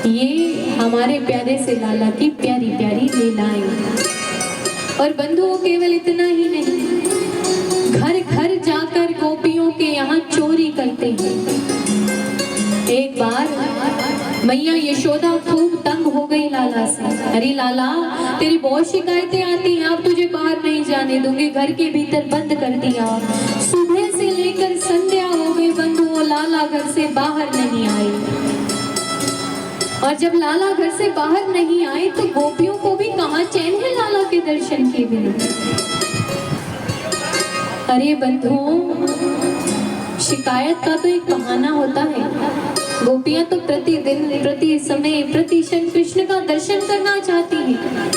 ये हमारे प्यारे से लाला की प्यारी प्यारी लीलाएं। और बंधुओं केवल इतना ही नहीं, घर घर जाकर गोपियों के यहाँ चोरी करते हैं। एक बार मैया यशोदा खूब तंग हो गई लाला से। अरे लाला, तेरी बहुत शिकायतें आती हैं, अब तुझे बाहर नहीं जाने दूंगी, घर के भीतर बंद कर दिया। सुबह से लेकर संध्या हो गई बंधुओं, लाला घर से बाहर नहीं आए। और जब लाला घर से बाहर नहीं आए तो गोपियों को भी कहाँ चैन है लाला के दर्शन के बिना। अरे बंधुओं, शिकायत का तो एक बहाना होता है। गोपियां तो प्रतिदिन, प्रति समय, प्रति क्षण कृष्ण का दर्शन करना चाहती हैं,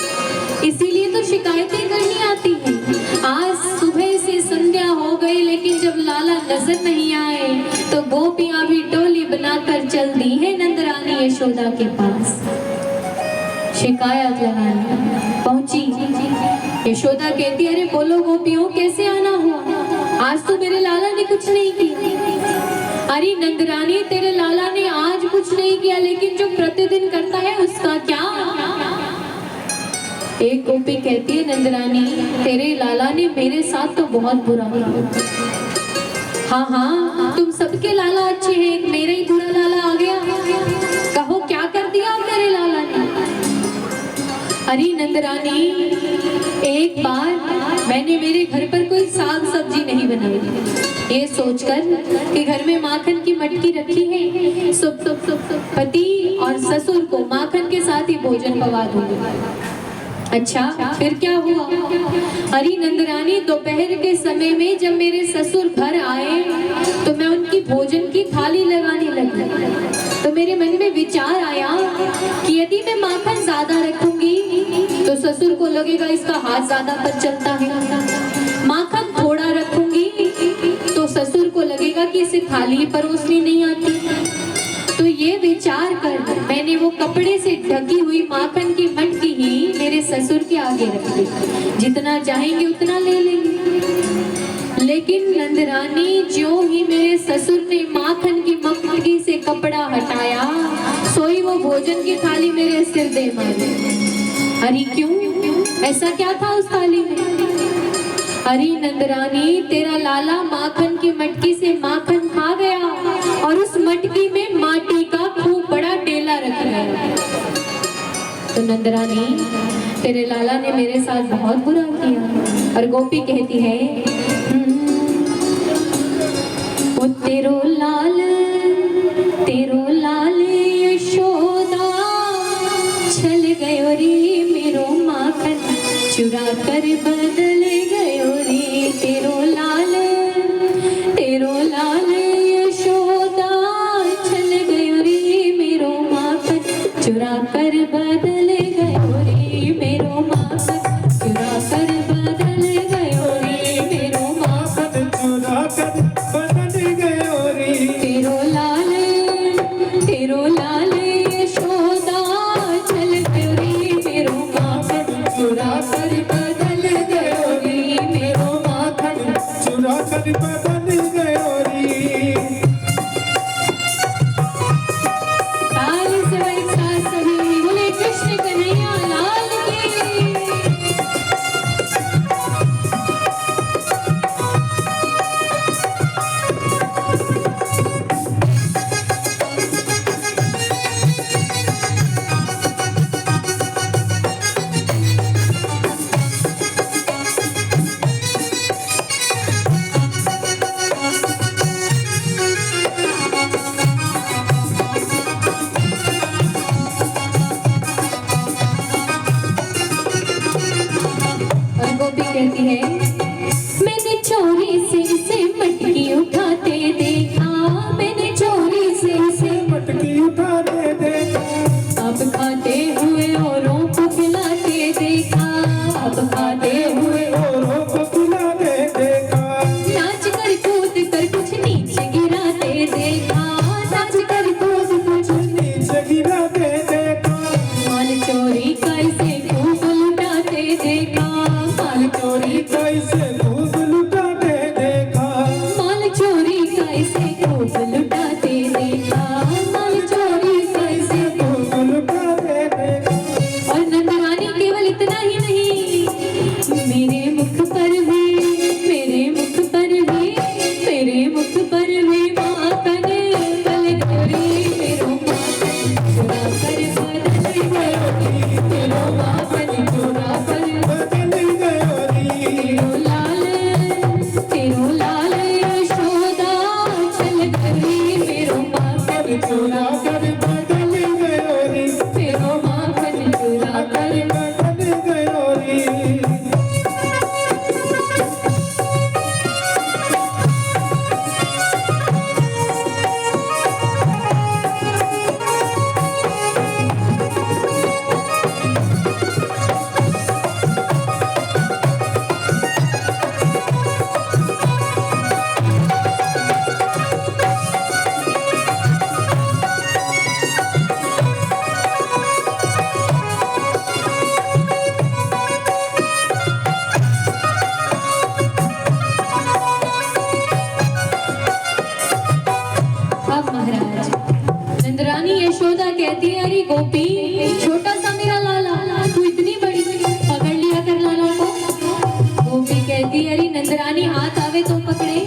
इसीलिए तो शिकायतें करनी आती हैं। आज सुबह से संध्या हो गई, लेकिन जब लाला नजर नहीं आए तो गोपियां भी टोली बनाकर चल दी है नंदरानी यशोदा के पास शिकायत लगाने पहुंची। यशोदा कहती, अरे बोलो गोपियों, कैसे आना हुआ? आज तो मेरे लाला ने कुछ नहीं किया। अरे नंदरानी, तेरे लाला ने आज कुछ नहीं किया, लेकिन जो प्रतिदिन करता है उसका क्या? एक गोपी कहती है, नंदरानी तेरे लाला ने मेरे साथ तो बहुत बुरा किया। हाँ हाँ, तुम सबके लाला अच्छे हैं, एक मेरा ही बुरा लाला आ गया। कहो क्या कर दिया मेरे लाला ने? अरे नंदरानी, एक बार मैंने मेरे घर पर कोई साग सब्जी नहीं बनाई, ये सोचकर कि घर में माखन की मटकी रखी है, पति और ससुर को माखन के साथ ही भोजन पवा दूंगी। अच्छा, फिर क्या हुआ? अरे नंदरानी, दोपहर के समय में जब मेरे ससुर घर आए तो मैं उनकी भोजन की थाली लगाने लगी, तो मेरे मन में विचार आया कि यदि मैं माखन ज्यादा रखूंगी तो ससुर को लगेगा इसका हाथ ज्यादा पर चलता है, माखन थोड़ा रखूंगी तो ससुर को लगेगा कि इसे थाली परोसनी नहीं आती। तो ये विचार कर मैंने वो कपड़े से ढकी हुई माखन की मटकी ही मेरे ससुर के आगे रख दी, जितना चाहेंगे उतना ले लेंगे। लेकिन नंदरानी, जो ही मेरे ससुर ने माखन की मटकी से कपड़ा हटाया, सोई वो भोजन की थाली मेरे सिर दे मारी। अरे क्यों? ऐसा क्या था उस थाली में? अरे नंदरानी, तेरा लाला माखन की मटकी से माखन खा गया और उस मटकी में माटी का खूब बड़ा ढेला रख गया। तो नंदरानी, तेरे लाला ने मेरे साथ बहुत बुरा किया। और गोपी कहती है, ओ तेरो लाल यशोदा छल गयो रे मेरो माखन चुरा कर बदल गयो रे। तेरो लाल यशोदा छल गयो रे मेरो माखन चुरा कर बदल गयो रे मेरो माखन चुरा कर बदल गयो रे मेरो माखन चुरा कर बदल गयो रे। तेरो लाल यशोदा छल गयो रे मेरो माखन चुरा कर बदल गयो रे मेरो माखन चुरा कर बदल गयो रे। ताली से एक साथ सभी बोले कृष्ण कन्हैया लाल की। कहती है, मैंने चोरी से इसे मटकी उठाते देखा, मैंने चोरी से इसे मटकी उठाते देखा। अब खाते हुए औरों को खिलाते देखा, अब खाते हुए औरों को खिलाते देखा। नाच कर कूद कर कुछ नीचे गिराते देखा, नाच कर कूद कुछ नीचे गिराते देखा। माल चोरी का इसे खूब लुटाते देखा, माल चोरी का चुरा कर बदल गयो रे, तेरो माखन चुरा कर बदल गयो रे। अब महाराज नंदरानी यशोदा कहती है, अरे गोपी, छोटा सा मेरा लाला, तू इतनी बड़ी, पकड़ लिया कर लाला को। गोपी कहती है, अरे नंदरानी हाथ आवे तो पकड़े,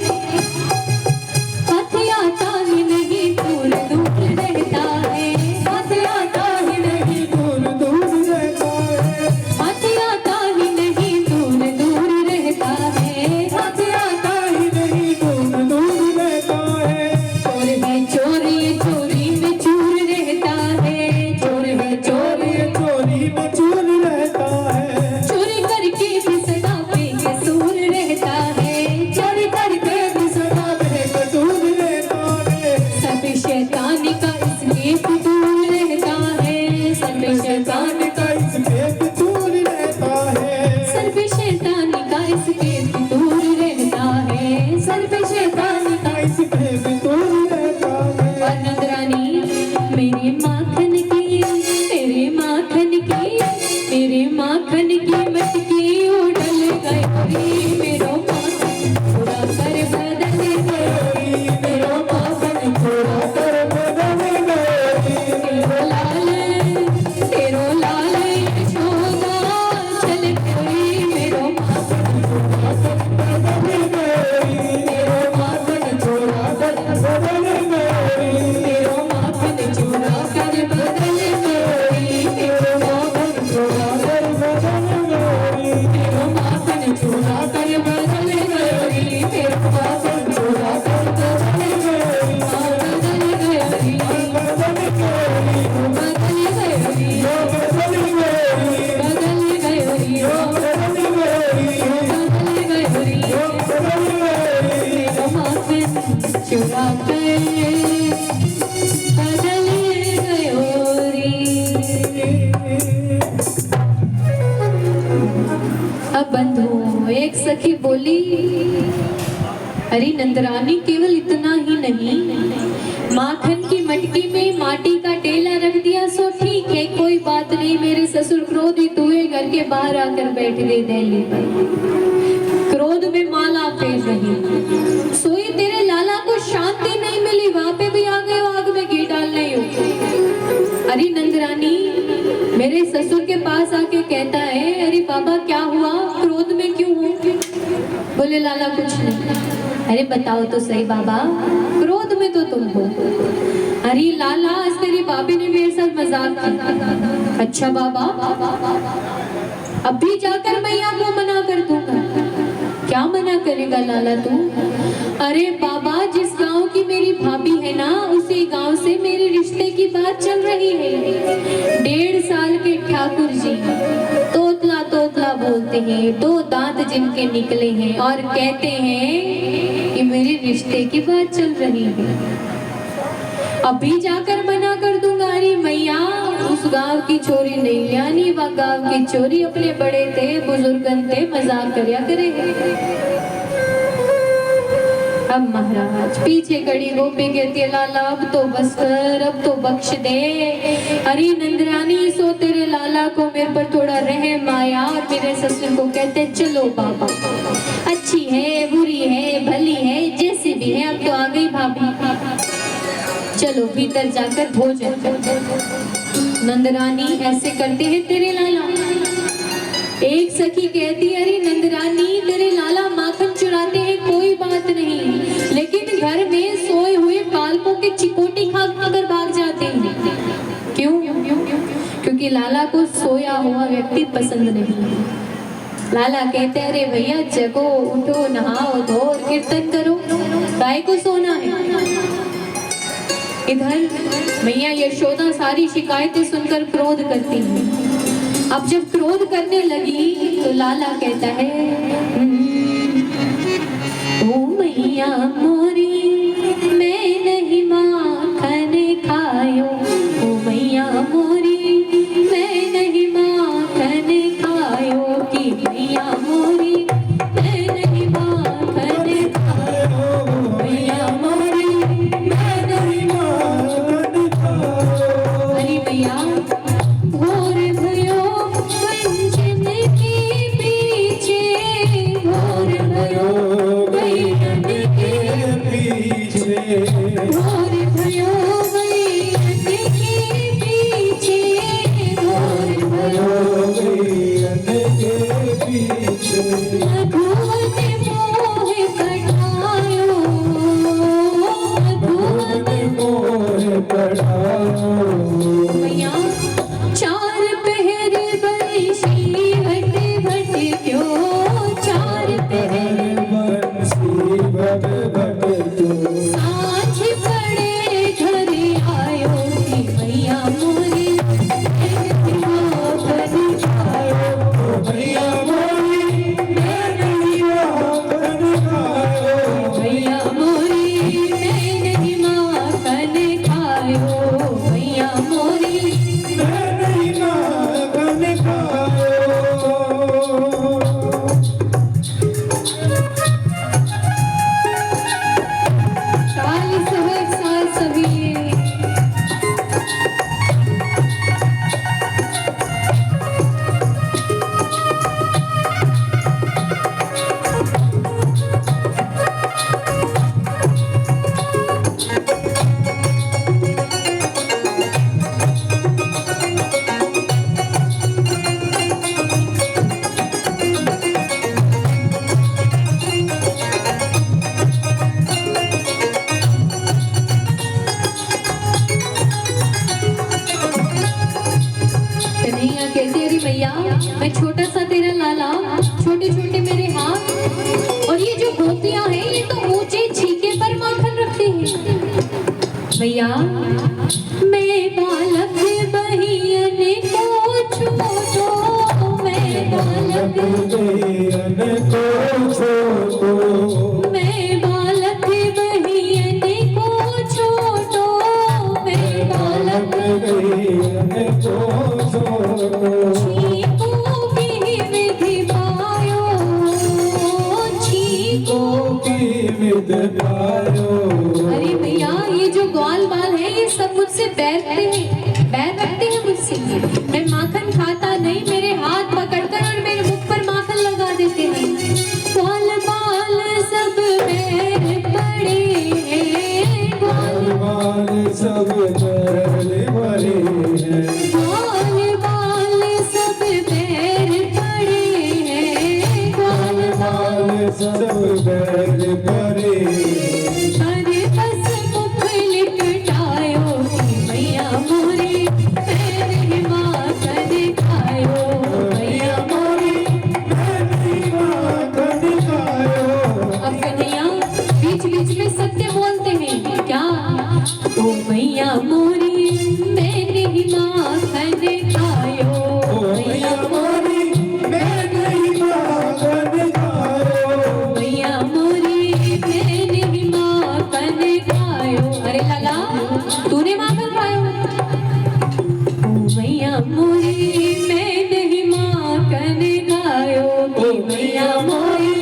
हाथ आता ही नहीं, दूर दूर रहता है, हाथ आता ही नहीं, दूर दूर रहता है, हाथ आता ही नहीं, दूर दूर रहता है, हाथ आता ही नहीं, दूर दूर रहता है। चोर है चोर, ये चोरी में चूर रहता है, चोर है चोर, ये चोरी में चूर रहता है, चोरी करके भी सदा बेकसूर रहता है, चोरी करके भी सदा बेकसूर रहता है। सब शैतान का इसके फितूर रहता है, सब शैतान का इसके फितूर रहता है, सर्व शैतान का इसके फितूर रहता है, सर्व शैतान का इसके फितूर रहता है। और नंदरानी मेरे माखन की, मेरे माखन की, मेरे माखन की मटकी उड़ल गई, मेरो माखन चुरा कर बदल गई, मेरो माखन चुरा कर बदल गए, तेरो लाल यशोदा चल गई, मेरो माखन चुरा कर बदल गए, मेरो माखन चुरा कर बदल गए, तेरो माखन चुरा कर बदल गई, तेरो माखन चुरा कर बदल गए, तेरो माखन चुरा कर बदल गई, तेरो माखन चुरा कर बदल गई, बदल गई, बदल गए, बदल गई, बदल गए, बदल गई, बदल गए, बदल गई, बदल गए। तेरो माखन चुरा कर बदल गयो रे। अब बंधु एक सखी बोली, अरे नंदरानी केवल इतना ही नहीं, माखन की मटकी में माटी का टेला रख दिया सो ठीक है, कोई बात नहीं, मेरे ससुर क्रोधित हुए, घर के बाहर आकर बैठ गए दहली पर, क्रोध में माला फेर रही, सोई तेरे लाला को शांति नहीं मिली, वहां पे भी आ गए आग में घी डालने। अरे नंदरानी मेरे ससुर के पास आके कहता है, अरे बाबा क्या हुआ, क्रोध में क्यों हो? बोले लाला कुछ नहीं। अरे बताओ तो सही बाबा, क्रोध में तो तुम हो। अरे लाला आज तेरी भाभी ने मेरे साथ मजाक किया। अच्छा बाबा, अभी जाकर मैया को मना कर दूंगा। क्या मना करेगा लाला तू? अरे बाबा, जिस गांव की मेरी भाभी है ना, उसी गांव से मेरे रिश्ते की बात चल रही है। 1.5 साल के ठाकुर जी तोतला तोतला बोलते हैं, 2 दांत जिनके निकले हैं, और कहते हैं कि मेरे रिश्ते की बात चल रही है। अभी जाकर मना कर दूंगा। अरे मैया, उस गांव की चोरी नहीं, यानी वह गांव की चोरी अपने बड़े थे, बुजुर्गन थे, मजाक करया करे। अब महाराज पीछे खड़ी गोपी कहती है, लाला अब तो बस कर, अब तो बख्श दे। अरे नंदरानी, सो तेरे लाला को मेरे पर थोड़ा रहम आया, और मेरे ससुर को कहते चलो बाबा, अच्छी है बुरी है भली है जैसी भी है, अब तो आ गई भाभी, चलो भीतर जाकर भोजन करो। नंदरानी ऐसे करते हैं तेरे लाला। एक सखी कहती है, अरे नंदरानी तेरे लाला माखन चुराते हैं कोई बात नहीं, लेकिन घर में सोए हुए बालकों के चिकोटी खाकर भाग जाते हैं। क्यों? क्योंकि लाला को सोया हुआ व्यक्ति पसंद नहीं। लाला कहते हैं, अरे भैया जगो, उठो, नहाओ धो, कीर्तन करो, गाय को सोना है। इधर मैया यशोदा सारी शिकायतें सुनकर क्रोध करती है। अब जब क्रोध करने लगी तो लाला कहता है, ओ मैया मोरी मैं नहीं माखन खायो, ओ मैया मोरी मैं नहीं माखन खायो, कि मैया मोरी मैं नहीं माखन खायो, मैया मोरी मैं नहीं माखन खायो। अरे मैया भोर भयो कंचन के पीछे, भोर भयो गैयन के पीछे, भोर भयो गैयन के पीछे, भोर भयो गैयन के पीछे, मधुवन मोह कटायो, मधुवन मोह कटायो। मैया चार पहर बंसी भट भट क्यों, चार पहर बंसी भट भट क्यों, सांझ पड़े घर आयो, कि मैया मोरी माखन खायो, मैया मोरी मैं नहीं माखन खायो, मैया मोरी मैं नहीं माखन खायो, मैया मोरी मैं नहीं माखन खायो। काली सहज साथ सभी कन्हैया कहते, अरे मैया मैं छोटा सा तेरा लाला, छोटे छोटे मेरे हाथ, और ये जो गोपियां हैं ये तो ऊंचे छीके पर माखन रखती हैं। मैया मैं बालक बहियन को छोड़ो, मैं बालक बहियन को छोड़ो, मैं बालक बहियन को छोड़ो, मैं बालक बहियन को छोड़ो, छीको की विधि पायो, छीको की विधि पायो। अरे भैया ये जो ग्वाल बाल है ये सब मुझसे बैर रखते हैं मुझसे। मैं माखन खाता नहीं, मेरे हाथ पकड़कर और मेरे मुख पर माखन लगा देते हैं। ग्वाल बाल सब बैर पड़े हैं, ग्वाल बाल सब बैर पड़े हैं, ग्वाल बाल सब बैर पड़े हैं, ग्वाल बाल सब बैर पड़े। अरे बस मुख लिपटायो, कि मैया मोरी मैं नहीं माखन खायो, मैया मोरी मैं नहीं माखन खायो। अब कन्हैया बीच बीच में सत्य बोलते हैं क्या, ओ मैया मोरी मैं नहीं माखन खायो, मैया मोरी मैं नहीं माखन खायो, मैया मोरी मैं नहीं माखन खायो। अरे लाला तूने माखन खायो, ओ मैया मोरी मैं नहीं माखन खायो, ओ मैया मोरी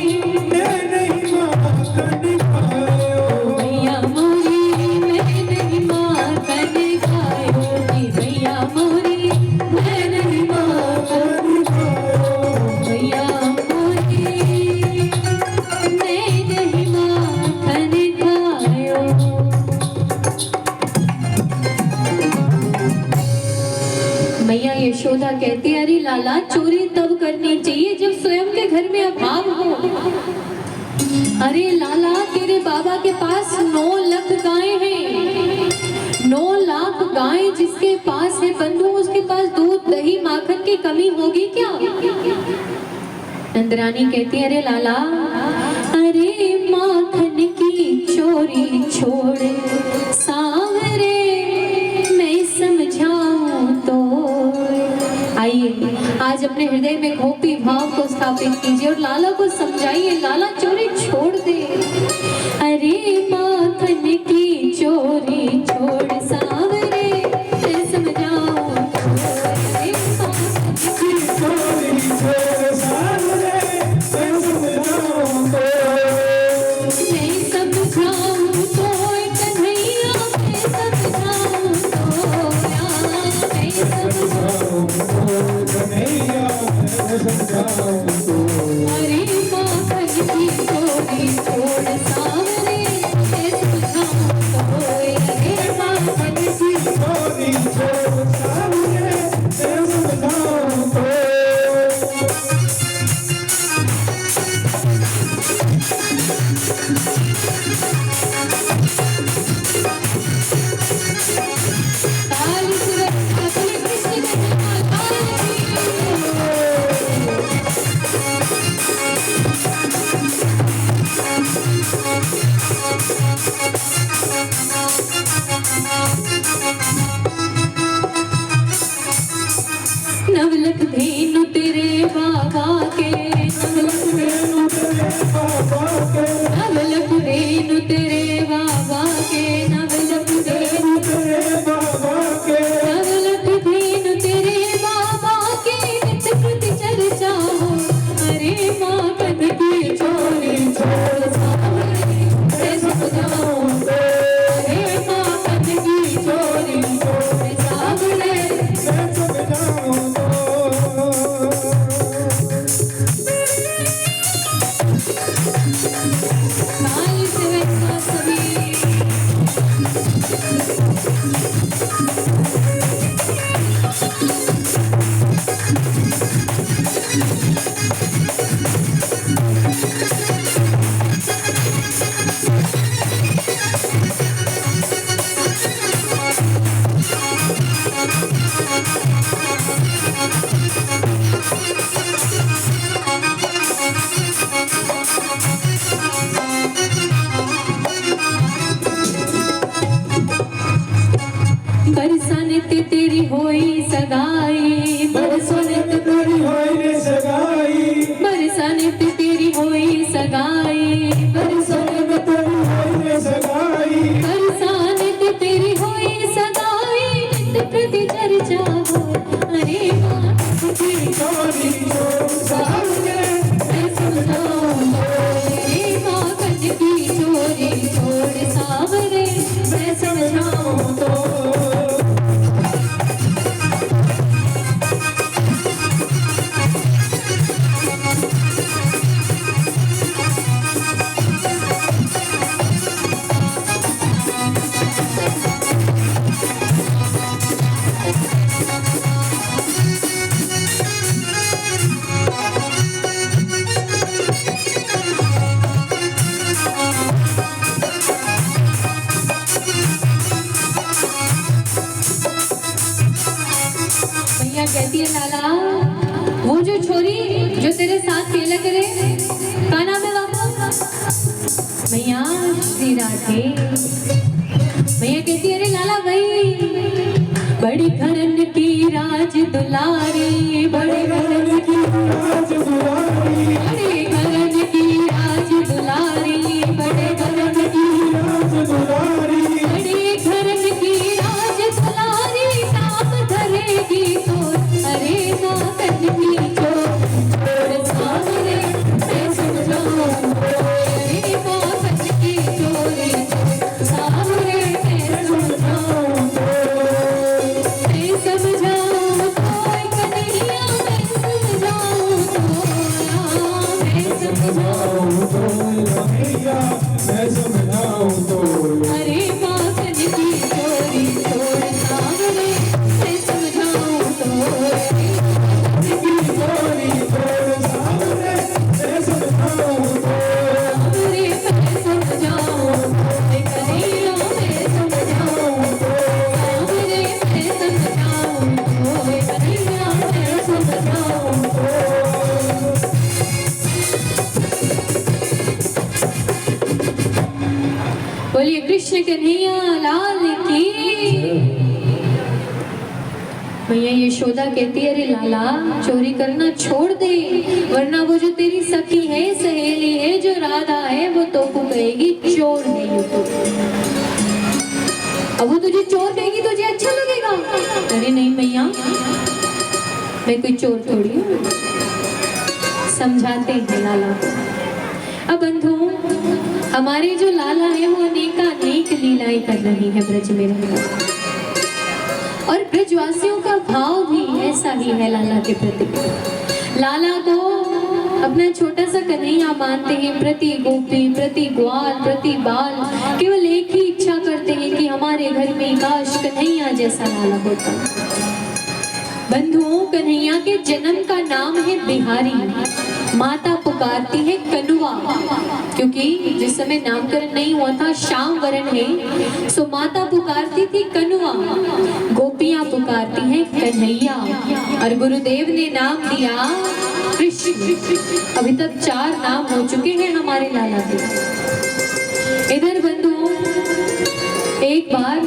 मैं नहीं माखन खायो, मैया मोरी मैं नहीं माखन खायो, कि मैया मोरी मैं नहीं माखन खायो, मैया मोरी मैं नहीं माखन खायो। मैया यशोदा कहती, अरे लाला चोरी तब करनी चाहिए जब स्वयं के घर में अभाव हो। अरे लाला तेरे बाबा के पास 9 लाख गायें हैं, 9 लाख गायें जिसके पास है बंधु, उसके पास दूध दही माखन की कमी होगी क्या? नंदरानी कहती, अरे लाला अरे माखन की चोरी छोड़ सावरे आज अपने हृदय में गोपी भाव को स्थापित कीजिए और लाला को समझाइए, लाला चोरी छोड़ दे। अरे माखन की चोरी छोड़ सावरे, मैं समझाऊं अरे माखन की चोरी छोड़ सावरे, मैं समझाऊं तो। मैं समझाऊं तो कन्हैया, मैं समझाऊं तो मैं समझाऊं कन्हैया, मैं समझाऊं तो। अरे माखन की चोरी छोड़ सावरे, मैं समझाऊं तो अरे माखन की चोरी छोड़ सावरे, मैं समझाऊं तो। काल सुरक्षा बोले कृष्ण कन्हैया लाल की। नवलख धेनु तेरे बाबा के, वेणु तेरे बाबा के, नवलख धेनु तेरे बाबा के, नवलख धेनु तेरे बाबा के। नवलख धेनु तेरे बाबा के, नित्य प्रति चर्चा हो। अरे माखन की चोरी छोड़ सावरे, मैं समझाऊं तो अरे माखन की चोरी छोड़ सावरे। मैं समझाऊं तो। काल सेवक सभी बरसाने ते तेरी होई सगाई, बरसाने ते तेरी होई सगाई, बरसाने ते तेरी होई सगाई, बरसाने ते तेरी होई सगाई। बरसाने ते तेरी होई सगाई, नित्य प्रति चर्चा हो। अरे माखन की चोरी छोड़ सावरे, मैं समझाऊं तो अरे माखन की चोरी छोड़ सावरे, मैं समझाऊं तो। भैया कहती है लाला, वो जो छोरी जो तेरे साथ खेला करे, का नाम है बाबा? भैया श्री राधे। भैया कहती है अरे लाला वही बड़ी घरन की राज दुलारी, बड़ी घरन की राज दुलारी, बड़े घरन की राज दुलारी, बड़े घरन की राज दुलारी। बड़े घरन की राज दुलारी, नाम धरेगी तो अरे माखन की चोरी सावरे, मैं समझाऊं तो अरे माखन की चोरी सावरे, मैं समझाऊं तो मैं समझाऊं तो कन्हैया, मैं समझाऊं तो मैं समझाऊं तो कन्हैया, मैं समझाऊं तो। अरे माखन की चोरी छोड़ सावरे, मैं समझाऊं तो अरे की चोरी छोड़ सावरे, मैं समझाऊं तो। सावरे, मैं समझाऊं तो कन्हैया, मैं समझाऊं तो सावरे, मैं समझाऊं तो कन्हैया, मैं समझाऊं तो। बोलिए कृष्ण कन्हैया लाल की। मैया यशोदा कहती है, अरे लाला चोरी करना छोड़ दे, वरना वो जो तेरी सखी है, सहेली है, जो राधा है, वो तो को कहेगी चोर नहीं हो तू। अब वो तुझे चोर कहेगी, तुझे अच्छा लगेगा? अरे नहीं मैया, मैं कोई चोर थोड़ी हूँ। समझाते हैं लाला को। अब बंधु, हमारे जो लाला है वो अनेक लीलाएं कर रही है ब्रज में रहकर, और ब्रजवासियों का भाव भी ऐसा ही है लाला के प्रति। लाला को अपना छोटा सा कन्हैया मानते हैं, प्रति गोपी, प्रति ग्वाल, प्रति बाल केवल एक ही इच्छा करते हैं कि हमारे घर में काश कन्हैया जैसा लाला होता। बंधुओं, कन्हैया के जन्म का नाम है बिहारी, माता पुकारती है कनुआ, क्योंकि जिस समय नामकरण नहीं हुआ था, श्याम वरण है, सो माता पुकारती थी कनुआ, गोपियां पुकारती हैं कन्हैया, और गुरुदेव ने नाम दिया कृष्ण। अभी तक 4 नाम हो चुके हैं हमारे लाला के। इधर बंधुओं, एक बार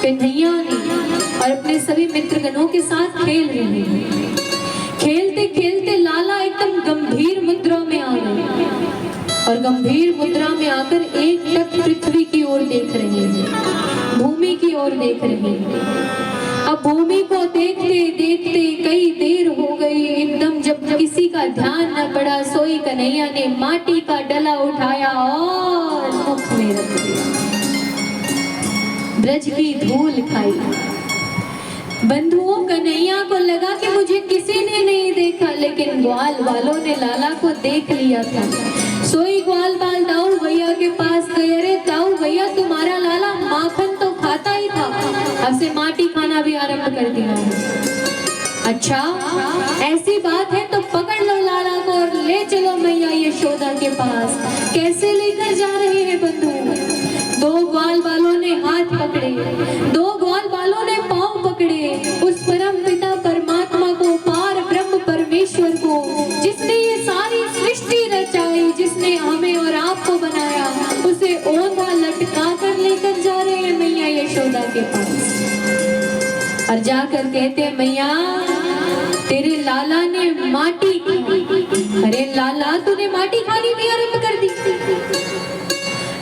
कन्हैया ने और अपने सभी मित्रगणों के साथ खेल रहे हैं। खेलते खेलते लाला एकदम गंभीर मुद्रा में आ गए, और गंभीर मुद्रा में आकर एक टक पृथ्वी की ओर देख रहे हैं, भूमि की ओर देख रहे हैं। अब भूमि को देखते देखते कई देर हो गई, एकदम जब किसी का ध्यान न पड़ा, सोई कन्हैया ने माटी का डला उठाया और मुख में रख दिया, ब्रज की धूल खाई। बंधुओं, कन्हैया को लगा कि मुझे किसी ने नहीं देखा, लेकिन ग्वाल वालों ने लाला को देख लिया था। सोई ग्वाल बाल दाऊ भैया के पास गए, अरे दाऊ भैया तुम्हारा लाला माखन तो खाता ही था, अब से माटी खाना भी आरंभ कर दिया है। अच्छा ऐसी बात है तो पकड़ लो लाला को और ले चलो मैया यशोदा के पास। कैसे लेकर जा रहे हैं बंधु? 2 ग्वाल वालों ने हाथ पकड़े, 2 ग्वाल वालों ने पांव पकड़े, उस परम पिता परमात्मा को, पार ब्रह्म परमेश्वर को, जिसने ये सारी सृष्टि रचाई, जिसने हमें और आपको बनाया, उसे ओंधा लटका कर लेकर जा रहे हैं मैया यशोदा के पास। और जाकर कहते हैं, मैया तेरे लाला ने माटी खाई। अरे लाला, तूने माटी खानी भी आरंभ कर दी?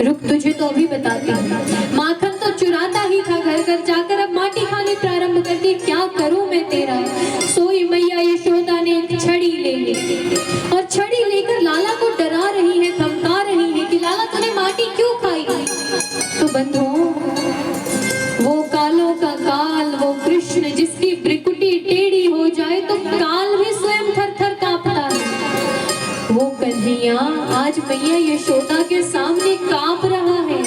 रुक, तुझे तो अभी बताती हूँ। माखन तो चुराता ही था घर घर जाकर, अब माटी खानी प्रारंभ कर दी, क्या करूं मैं तेरा? सोई मैया यशोदा ने छड़ी ले ली, और छड़ी लेकर लाला को डरा रही है, धमका रही है कि लाला तूने माटी क्यों खाई? तो बंधुओं, वो कालों का काल, वो कृष्ण जिसकी भ्रिकुटी टेढ़ी हो जाए तो काल भी स्वयं थर थर कांपता है, वो कन्हैया आज मैया यशोदा के सामने कांप रहा है,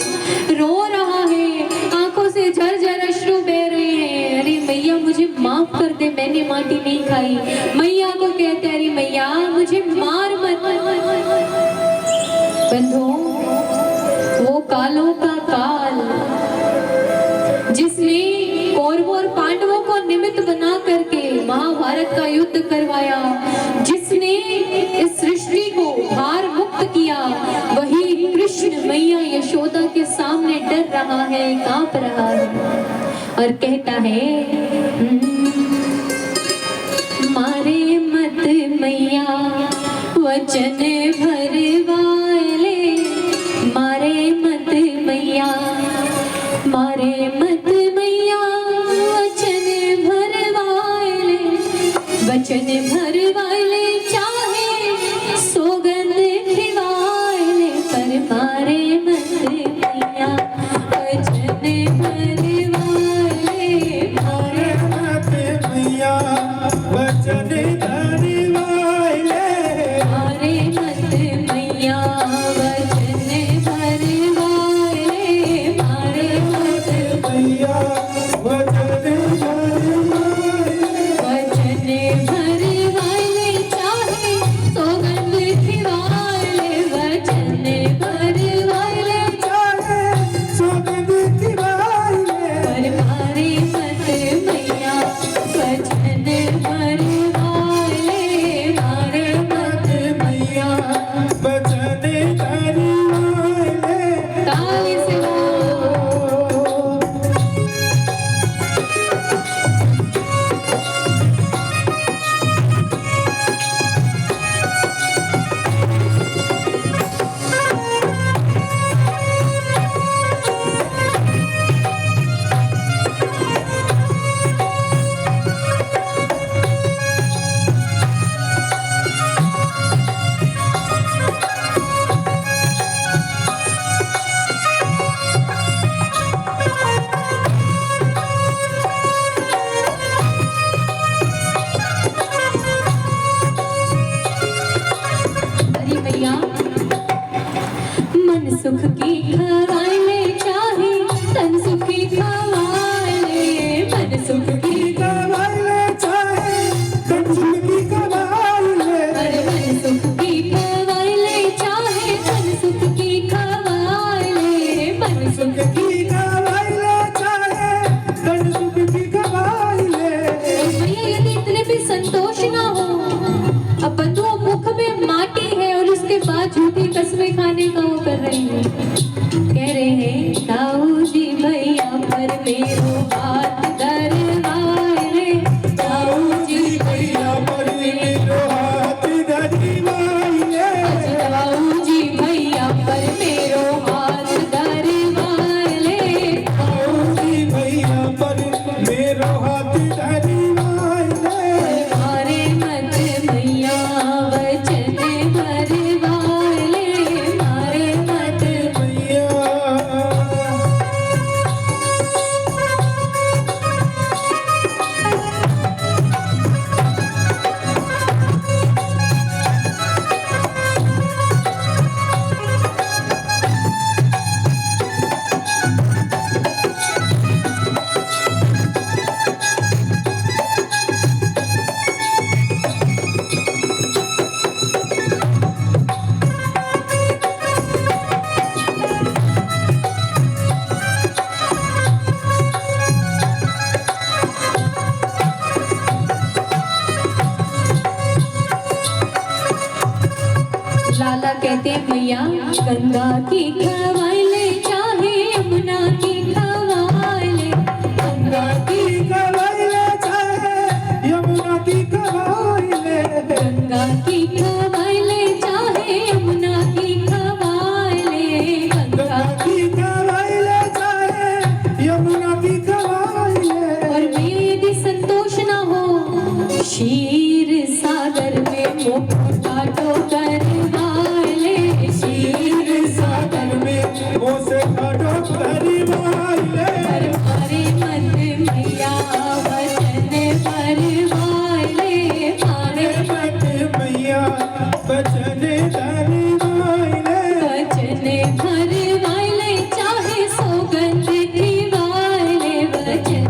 रो रहा है, आंखों से झरझर अश्रु बह रहे हैं। अरे मैया मुझे माफ कर दे, मैंने माटी नहीं खाई। मैया को कहते, अरे मैया मुझे मार मत। बंधु, वो कालों का काल जिसने कौरवों और पांडवों को निमित्त बना करके महाभारत का युद्ध करवाया, जिसने इस सृष्टि को भार मुक्त किया, वही कृष्ण मैया यशोदा के सामने डर रहा है, कांप रहा है, और कहता है, मारे मत मैया वचन भरवाले, मारे मत मैया, मारे मत मैया वचन भरवाले, वचन भरवाले चाहे सौगंध खिवाले, पर मारे मत मैया वचन भरवाले, मारे मत मैया वचन धरवाले, मारे मत मैया वचन भरवाले, मारे मत मैया वचन धरवाले, वचन भरवाले सुख की खवाए ले चाहे तन सुखी खवाए ले मन सुख की कवाले चाहे तन सुख की कवाले अरे मन सुख की खवाए ले चाहे तन सुख की खवाए ले मन सुख की कवाले चाहे तन सुख की कवाले भैया यदि इतने भी संतोष ना हो, अब तो मुख में माटी है और उसके बाद झूठी कस्में खाने का वो कर रही है। कह रहे हैं ताऊ जी भैया पर मेरो हाथ धरवाए रे, ताऊ जी भैया पर मेरो हाथ धरी माइले ताऊ जी भैया पर मेरो हाथ धरवाए ले, ताऊजी भैया पर मेरो हाथ धरी माइले मारे मत भैया वचन भरवाए ले, मारे मत भैया लाला कहते हैं भैया गंगा की खवाए ले चाहे यमुना की खवाए ले, गंगा की की कवाले चाहे यमुना की कवाले गंगा की खवाए ले चाहे यमुना की खवाए ले, गंगा गंगा की कवाले चाहे यमुना की कवाले और भैया यदि संतोष ना हो, क्षीर सागर में मुख काटो करवाए ले, क्षीर सागर में मोसे काटो धरी माइले पर मारे मत भैया वचन भरवाए ले, मारे मत भैया बचन धरी माइले वचन भरवाए ले चाहे सौगंध दिवाए ले, वचन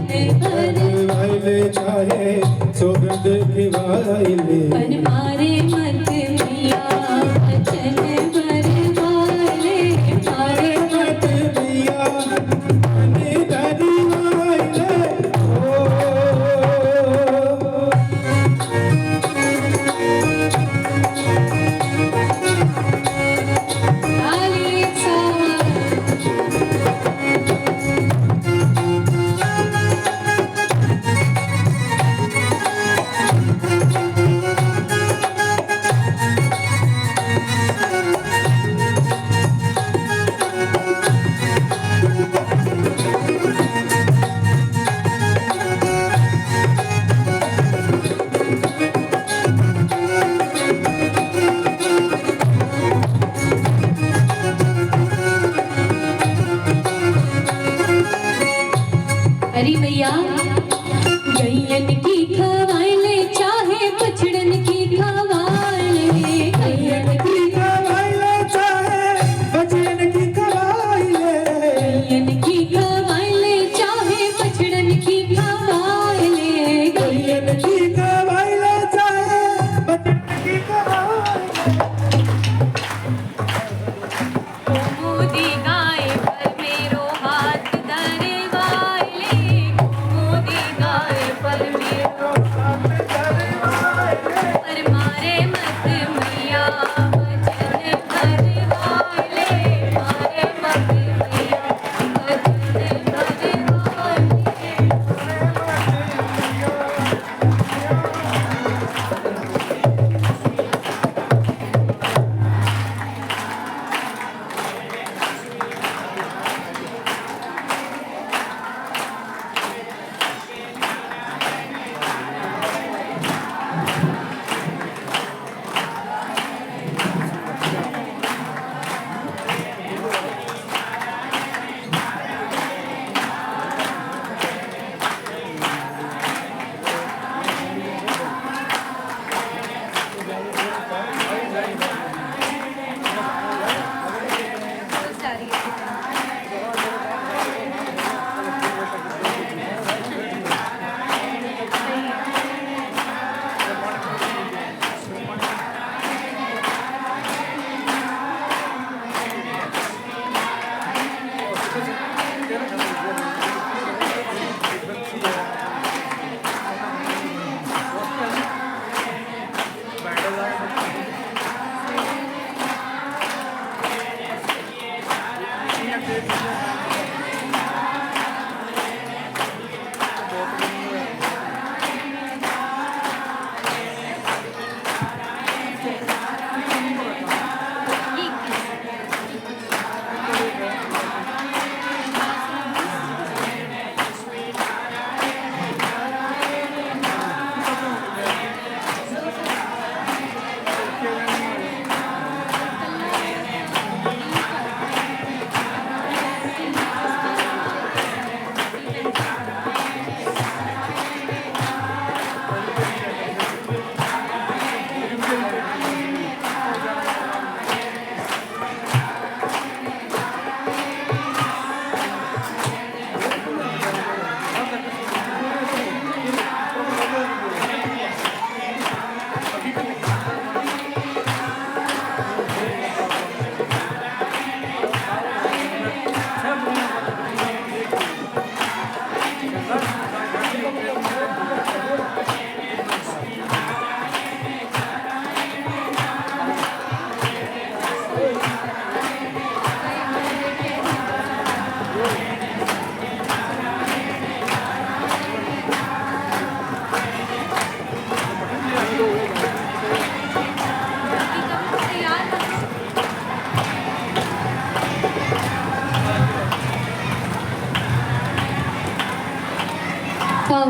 वाइले चाहे सौगंध की वाइले पर मारे मत भैया वचन भरवाए ले, मारे मत भैया बचन धरी माइले ओ ताली सा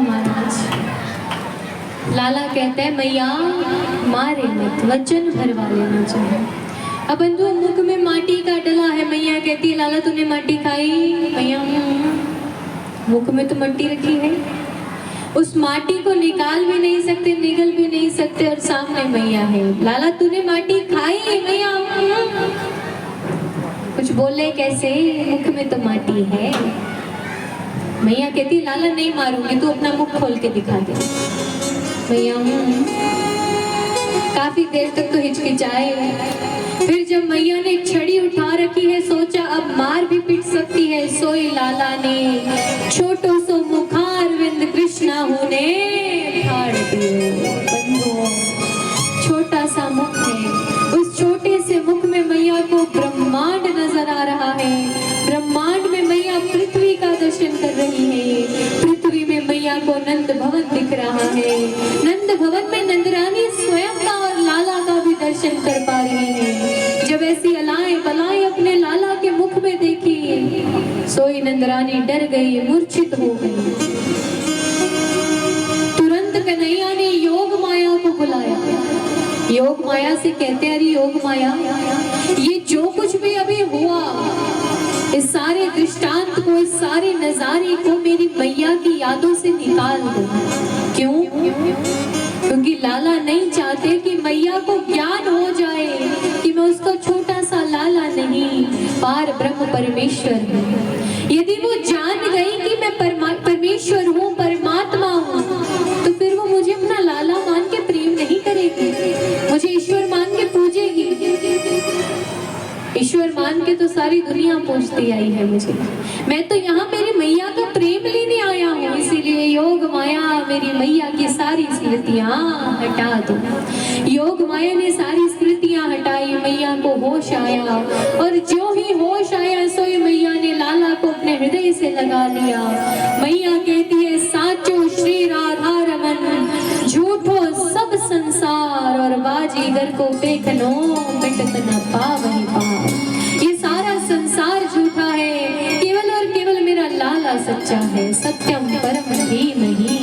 महाराज। लाला कहता है मैया मारे मत, वचन भरवा लेना चाहिए। अब बंधु मुख में माटी का डला है, मैया कहती है लाला तूने माटी खाई? मैया मुख में तो मट्टी रखी है, उस माटी को निकाल भी नहीं सकते, निगल भी नहीं सकते, और सामने मैया है। लाला तूने माटी खाई? मैया कुछ बोले कैसे, मुख में तो माटी है। मैया कहती लाला नहीं मारूंगी, तू अपना मुख खोल के दिखा दे। मैया काफी देर तक तो हिचकिचाए, फिर जब मैया ने छड़ी उठा रखी है, सोचा अब मार भी पिट सकती है, सोई लाला ने छोटो सो मुखार विंद कृष्णा होने फाड़ दियो। बंधुओं छोटा सा मुख है, उस छोटे से मुख में मैया को ब्रह्मांड नजर आ रहा है। ब्रह्मांड में मैया पृथ्वी का दर्शन कर रही है, पृथ्वी में मैया को नंद भवन दिख रहा है, नंद भवन में नंदरानी स्वयं का और लाला का भी दर्शन कर पा रही है। जब ऐसी अलाएं बलाएं अपने लाला के मुख में देखी, सोई नंदरानी डर गई, मूर्छित हो गई। तुरंत कन्हैया ने योग माया को बुलाया। योग माया से कहते अरे योग माया, ये जो कुछ भी अभी हुआ, इस सारे दृष्टांत को, इस सारे नजारे को मेरी मैया की यादों से निकाल दो। क्यों? क्योंकि लाला नहीं चाहते कि मैया को ज्ञान हो जाए कि मैं उसका छोटा सा लाला नहीं, पार ब्रह्म परमेश्वर हूँ। यदि वो जान गई कि मैं परमेश्वर हूँ, परमात्मा हूँ, तो फिर वो मुझे अपना लाला मान के प्रेम नहीं करेगी, मुझे ईश्वर मान के पूजेगी। ईश्वर मान के तो सारी दुनिया पूजती आई है मुझे, मैं तो यहाँ मेरी मैया का प्रेम लेने आया हूँ। इसीलिए योग माया मेरी मैया की सारी स्मृतियाँ हटा दो। योग माया ने सारी स्मृतियाँ हटाई, मैया को होश आया, और जो ही होश आया सोई मैया ने लाला को अपने हृदय से लगा लिया। मैया कहती है साचो श्री राधा रमन, झूठो सब संसार, और बाजीगर को देखनो मिटत न पावहि पार। ये सारा संसार झूठा है, केवल और केवल मेरा लाला सच्चा है, सत्यम परम धीमहि।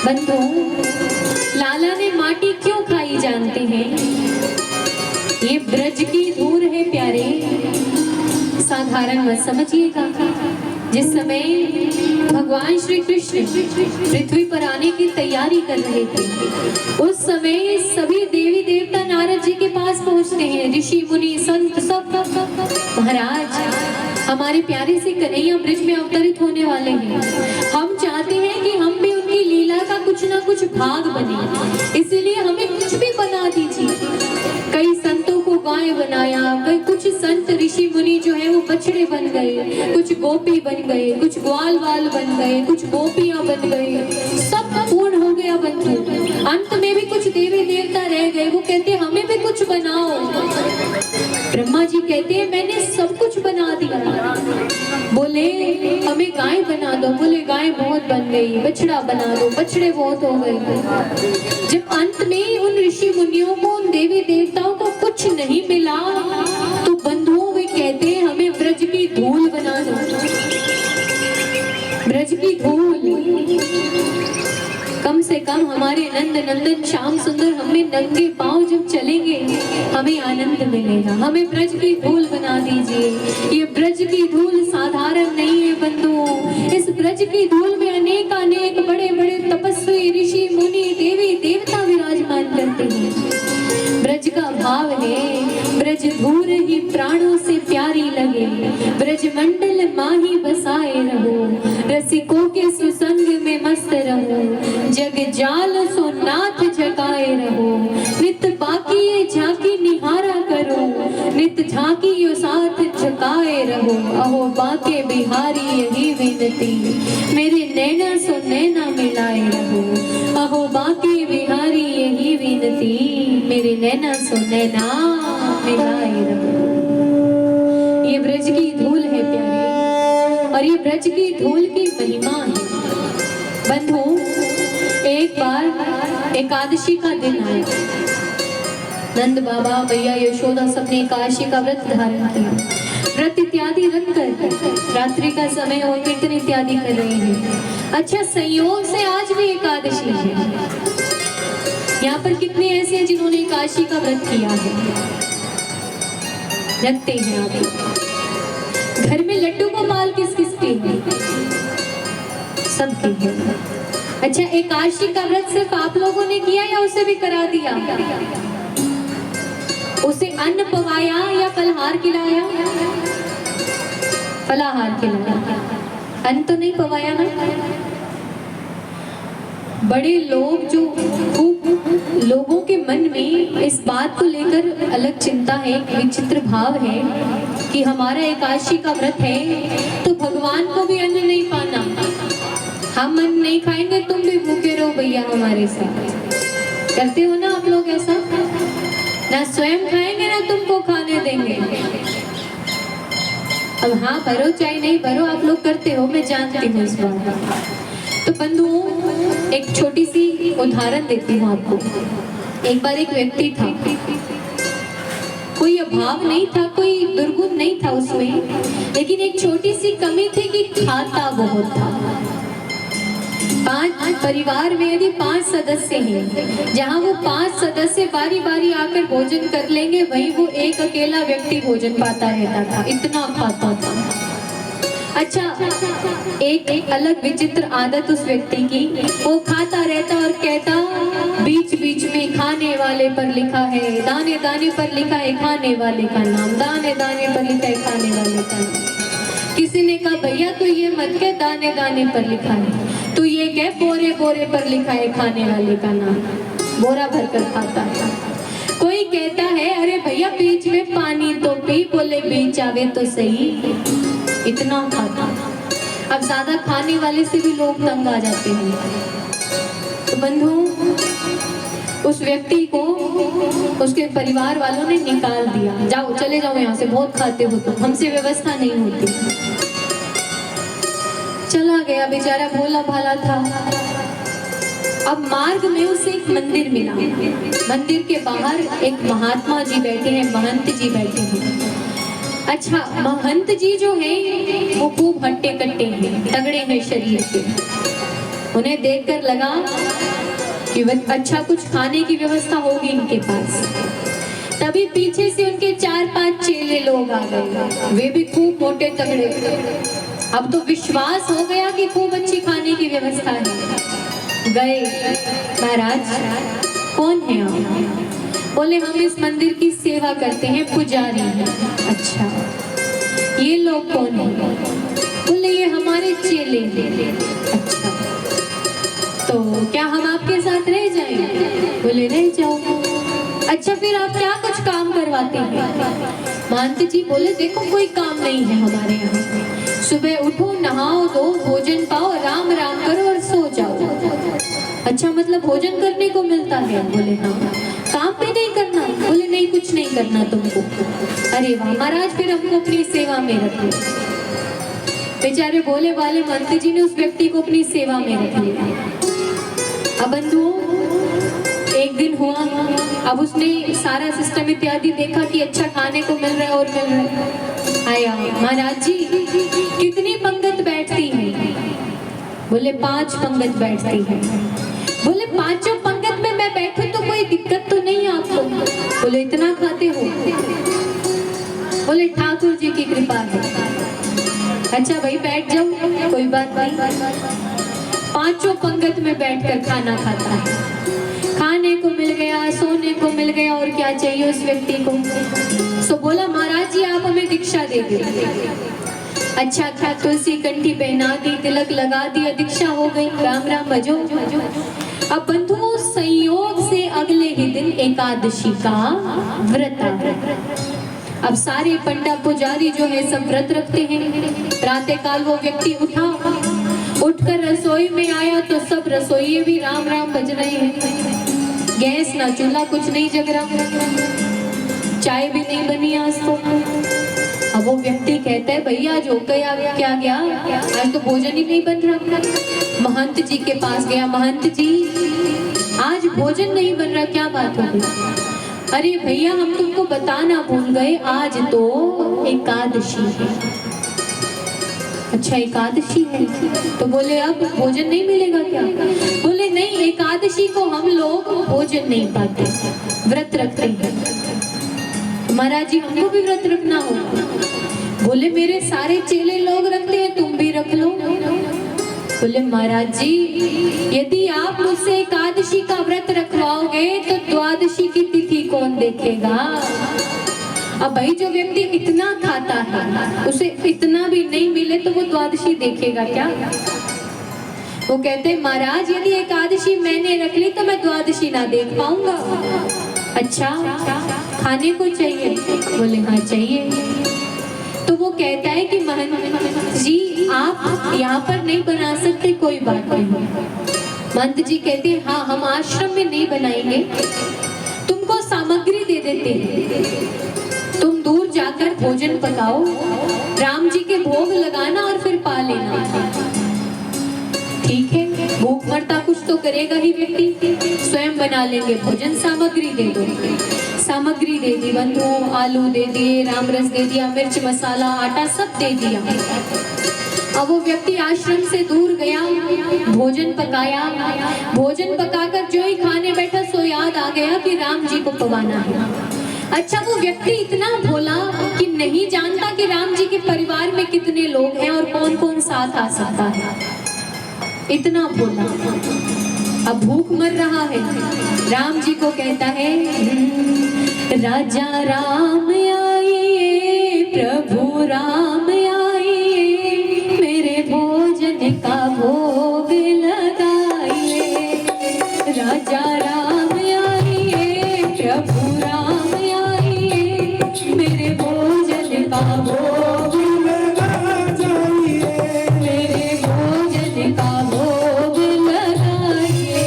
बंधु लाला ने माटी क्यों खाई जानते हैं? ये ब्रज की धूल है प्यारे, साधारण मत समझिएगा। जिस समय भगवान श्री कृष्ण पृथ्वी पर आने की तैयारी कर रहे थे, उस समय सभी देवी देवता नारद जी के पास पहुंचते हैं, ऋषि मुनि संत सब। महाराज हमारे प्यारे से कन्हैया ब्रज में अवतरित होने वाले हैं, हम चाहते हैं कि हम भी उनकी लीला का कुछ ना कुछ भाग बने, इसलिए हमें कुछ भी बना दीजिए। कई संतों को गाय बनाया, कई कुछ संत ऋषि मुनि जो है वो बछड़े बन गए, कुछ गोपी बन गए, कुछ ग्वाल वाल बन गए, कुछ गोपियां बन गए, सब पूर्ण हो गया बंधु। अंत में भी कुछ देवी देवता रह गए, वो कहते हमें भी कुछ बनाओ। ब्रह्मा जी कहते हैं मैंने सब कुछ बना दिया। बोले हमें गाय बना दो, बोले गाय बहुत बन गई। बछड़ा बना दो, बछड़े बहुत हो गए। जब अंत में उन ऋषि मुनियों को, उन देवी देवताओं को कुछ नहीं मिला, तो बंधुओं वे कहते हैं हमें ब्रज की धूल बना दो, ब्रज की धूल। कम से कम हमारे नंद नंदन श्याम सुंदर हमें नंगे पांव जब चलेंगे हमें आनंद मिलेगा। हमें ब्रज की धूल बना दीजिए। ये ब्रज की धूल साधारण नहीं है बंधुओं, इस ब्रज की धूल में अनेक अनेक बड़े बड़े तपस्वी ऋषि मुनि देवी देवता विराजमान करते हैं। ब्रज का भाव है ब्रज धूल ही प्राणों से प्यारी लगे, ब्रज मंडल माही बसाए रहो, रसिकों के सुसंग में मस्त रहो, जग जाल सो नाथ जगाए रहो, नित बाकी ये झांकी निहारा करो, नित झांकी यो साथ झुकाए रहो, अहो बाके बिहारी यही विनती, मेरे नैना सो नैना मिलाए रहो, अहो बाके बिहारी यही विनती, मेरे नैना सो नैना मिलाए रहो। ये ब्रज की धूल है प्यारे, और ये ब्रज की धूल की महिमा है बंधु। एक बार एकादशी का दिन आया, नंद बाबा, मैया यशोदा सबने एकादशी का व्रत धारण किया। व्रत इत्यादि रखकर रात्रि का समय और कीर्तन इत्यादि कर रहे हैं। अच्छा, संयोग से आज भी एकादशी है। यहाँ पर कितने ऐसे हैं जिन्होंने एकादशी का व्रत किया है? रखते हैं आप। घर में लड्डू गोपाल किस किस के हैं? सबके हैं। अच्छा, एकादशी का व्रत सिर्फ आप लोगों ने किया या उसे भी करा दिया? उसे अन्न पवाया या फलहार खिलाया? फलाहार खिलाया, अन्न तो नहीं पवाया ना। बड़े लोग जो खूब लोगों के मन में इस बात को लेकर अलग चिंता है, विचित्र भाव है कि हमारा एकादशी का व्रत है तो भगवान को भी अन्न नहीं पाना, हम अन्न नहीं खाएंगे, तुम भी भूखे रहो भैया हमारे साथ। करते हो ना आप लोग ऐसा? ना स्वयं खाएंगे ना तुमको खाने देंगे। अब हाँ भरो चाहे नहीं भरो, आप लोग करते हो, मैं जानती हूँ इस बात। तो बंधुओं, एक छोटी सी उदाहरण देती हूँ आपको। एक बार एक व्यक्ति था, कोई अभाव नहीं था, कोई दुर्गुण नहीं था उसमें, लेकिन एक छोटी सी कमी थी कि खाता बहुत था। 5 परिवार में यदि 5 सदस्य हैं, जहाँ वो 5 सदस्य बारी बारी आकर भोजन कर लेंगे, वहीं वो एक अकेला व्यक्ति भोजन पाता रहता था, इतना खाता था। अच्छा, एक अलग विचित्र आदत उस व्यक्ति की, वो खाता रहता और कहता, बीच बीच में खाने वाले पर लिखा है, दाने दाने पर लिखा है खाने वाले का नाम, दाने दाने पर लिखा है खाने वाले का नाम। किसी ने कहा भैया तो ये मत कह दाने दाने पर लिखा है, तो ये कह बोरे बोरे पर लिखा है खाने वाले का नाम, बोरा भर कर खाता है। कोई कहता है अरे भैया बीच में पानी तो पी, बोले बीच आवे तो सही, इतना खाता। अब ज्यादा खाने वाले से भी लोग तंग आ जाते हैं। तो बंधु, उस व्यक्ति को उसके परिवार वालों ने निकाल दिया, जाओ चले जाओ यहाँ से, बहुत खाते हो तुम, हमसे व्यवस्था नहीं होती। चला गया, बेचारा भोला भाला था। अब मार्ग में उसे एक मंदिर मिला। मंदिर के बाहर एक महात्मा जी बैठे हैं, महंत जी बैठे हैं। अच्छा, महंत जी जो हैं वो खूब हट्टे कट्टे हैं, तगड़े हैं शरीर के। उन्हें देखकर लगा कि अच्छा कुछ खाने की व्यवस्था होगी इनके पास। तभी पीछे से उनके 4-5 चेले लोग आ गए, वे भी खूब मोटे तगड़े। अब तो विश्वास हो गया कि खूब अच्छी खाने की व्यवस्था है। गए, महाराज कौन है आप? बोले हम इस मंदिर की सेवा करते हैं, पुजारी हैं। अच्छा, ये लोग कौन हैं? बोले ये हमारे चेले हैं। अच्छा, तो क्या हम आपके साथ रह जाएं? बोले रह जाओ। अच्छा, फिर आप क्या कुछ काम करवाते हैं? महंत जी बोले देखो कोई काम नहीं है हमारे यहाँ, सुबह उठो, नहाओ धो, भोजन पाओ, राम राम करो और सो जाओ। अच्छा, मतलब भोजन करने को मिलता है? बोले हाँ। काम भी नहीं करना? बोले नहीं, कुछ नहीं करना तुमको। अरे वाह महाराज, फिर हमको अपनी सेवा में रखो। बेचारे भोले वाले महंत जी ने उस व्यक्ति को अपनी सेवा में रख लिया। अब बंधुओं, एक दिन हुआ, अब उसने सारा सिस्टम इत्यादि देखा कि अच्छा खाने को मिल रहा है और मिल रहा है। आया, महाराज जी कितनी पंगत बैठती है? बोले 5 पंगत बैठती है। बोले 5 पंगत में मैं बैठूं तो कोई दिक्कत तो नहीं आपको? बोले इतना खाते हो? बोले ठाकुर जी की कृपा है। अच्छा भाई बैठ जाओ, कोई बात नहीं। 5 पंगत में बैठकर खाना खाता है, खाने को मिल गया, सोने को मिल गया, और क्या चाहिए उस व्यक्ति को? तो बोला महाराज जी आप हमें दीक्षा दे दीजिए। अच्छा, तुलसी कंठी पहना दी, तिलक लगा दिया, दीक्षा हो गई, राम राम भजो। अब बंधुओं, संयोग से अगले ही दिन एकादशी का व्रत आ गया। अब सारे पंडा पुजारी जो है सब व्रत रखते हैं। प्रातः काल वो व्यक्ति उठकर रसोई में आया तो सब रसोइये भी राम राम बज रहे हैं। गैस ना चूल्हा कुछ नहीं जग रहा, चाय भी नहीं बनी आज तो। अब वो व्यक्ति कहता है भैया जो गया क्या गया, आज तो भोजन ही नहीं बन रहा। महंत जी के पास गया, महंत जी आज भोजन नहीं बन रहा, क्या बात हो गई? अरे भैया हम तुमको बताना भूल गए, आज तो एकादशी है। अच्छा एकादशी है, तो बोले अब भोजन नहीं मिलेगा क्या? बोले नहीं, एकादशी को हम लोग भोजन नहीं पाते, व्रत रखते हैं। महाराज जी हमको भी व्रत रखना हो। बोले मेरे सारे चेले लोग रखते हैं, तुम भी रख लो। बोले महाराज जी यदि आप मुझसे एकादशी का व्रत रखवाओगे तो द्वादशी की तिथि कौन देखेगा? अब भाई जो व्यक्ति इतना खाता है उसे इतना भी नहीं मिले तो वो द्वादशी देखेगा क्या? वो कहते हैं महाराज यदि एकादशी मैंने रख ली तो मैं द्वादशी ना देख पाऊंगा। अच्छा खाने को चाहिए? बोले हाँ चाहिए। तो वो कहता है कि महंत जी आप यहाँ पर नहीं बना सकते, कोई बात नहीं। महंत जी कहते हैं हाँ हम आश्रम में नहीं बनाएंगे, तुमको सामग्री दे देते हैं, तुम दूर जाकर भोजन पकाओ, राम जी के भोग लगाना और फिर पा लेना। ठीक है, भूख मरता कुछ तो करेगा ही व्यक्ति, स्वयं बना लेंगे भोजन, सामग्री दे दो। सामग्री दे दी बंधु, आलू दे दिए, राम रस दे दिया, मिर्च मसाला आटा सब दे दिया। अब वो व्यक्ति आश्रम से दूर गया, भोजन पकाया, भोजन पकाकर जो ही खाने बैठा सो याद आ गया कि राम जी को पवाना है। अच्छा वो व्यक्ति इतना भोला कि नहीं जानता कि राम जी के परिवार में कितने लोग हैं और कौन कौन साथ आ सकता है, इतना भोला। अब भूख मर रहा है, राम जी को कहता है राजा राम आइए, प्रभु राम आइए, मेरे भोजन का भोग लगाइए। राजा राम आइए, प्रभु राम आइए, मेरे भोजन का भोग लगा जाइए, मेरे भोजन का भोग लगाइए,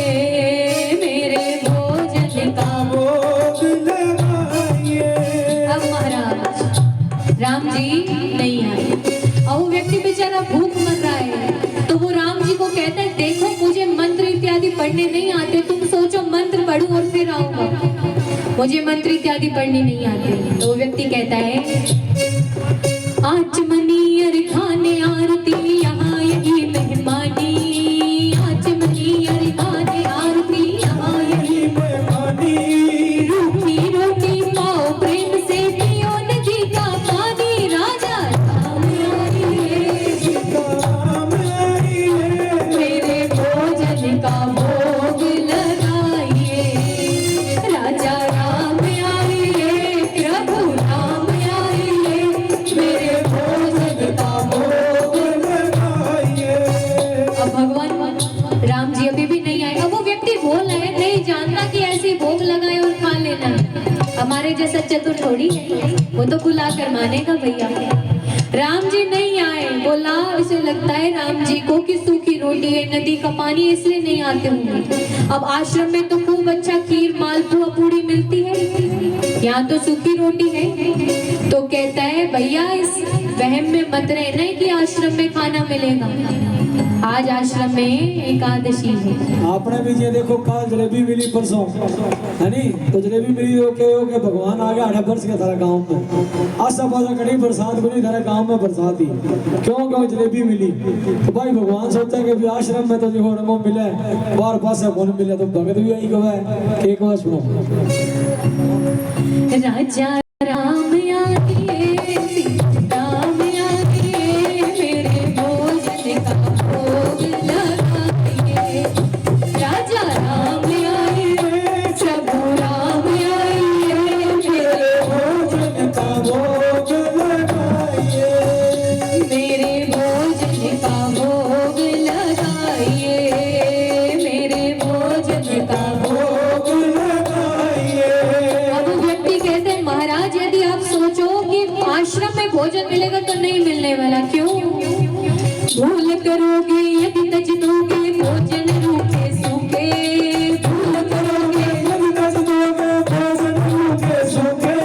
मेरे भोजन का भोग लगाइए। अब महाराज राम जी नहीं आए और वो व्यक्ति बेचारा भूख मर रहा है। तो वो राम जी को कहता है देखो मुझे मंत्र इत्यादि पढ़ने नहीं आते, तुम सोचो मंत्र पढ़ूं और फिर आऊंगा, मुझे मंत्र इत्यादि पढ़ने नहीं आते। तो वो व्यक्ति कहता है आचमनी अर खाने आरती यहाँ यही मेहमानी, आचमनी अर खाने आरती यहाँ यही मेहमानी, रूखी रोटी पाओ प्रेम से पियो नदी का पानी। राजा राम आइए, राम आइए, मेरे भोजन का भोग लगाइए। राजा राम आइए, प्रभु राम आइए, मेरे भोजन का भोग। लगाइए। अब भगवान राम जी अभी भी नहीं आए। अब वो व्यक्ति बोल रहे हैं, नहीं जानता कि ऐसे भोग लगाए और खा लेना, हमारे जैसा चतुर थोड़ी है, वो तो बुला कर मानेगा भैया। राम जी नहीं आए, बोला उसे लगता है राम जी को कि सूखी रोटी है, नदी का पानी, इसलिए नहीं आते होंगे। अब आश्रम में तो खूब अच्छा खीर मालपुआ पूड़ी मिलती है, यहाँ तो सूखी रोटी है। तो कहता है भैया इस वहम में मत रहना कि आश्रम में खाना मिलेगा, आज आश्रम में एकादशी है। आपने भी ये देखो कल जलेबी मिली परसों, है नी? तो जलेबी मिली ओके भगवान आ गया 8 वर्ष के थारा गांव में, आसा पासा कड़ी बरसात बनी, थारे गांव में बरसात ही क्यों जलेबी मिली। तो भाई भगवान सोचता है कि भी आश्रम में तो देखो रंगो मिले, बार पास कौन मिले, तो भगत भी आई कब एक बार सुनो। राजा राम आइए, राम आइए, मेरे भोजन का भोग लगाइए। राजा राम आइए, प्रभु राम आइए, मेरे भोजन का भोग लगाइए, मेरे भोजन का भोग लगाइए, मेरे भोजन का भोग। भोग लगाइए। अब व्यक्ति कहते हैं महाराज यदि आप सोचो कि आश्रम में भोजन मिलेगा तो नहीं मिलने वाला, क्यों? भूल करोगे यदि तज दोगे भोजन रूखे सूखे, भूल करोगे यदि तज दोगे भोजन रूखे सूखे,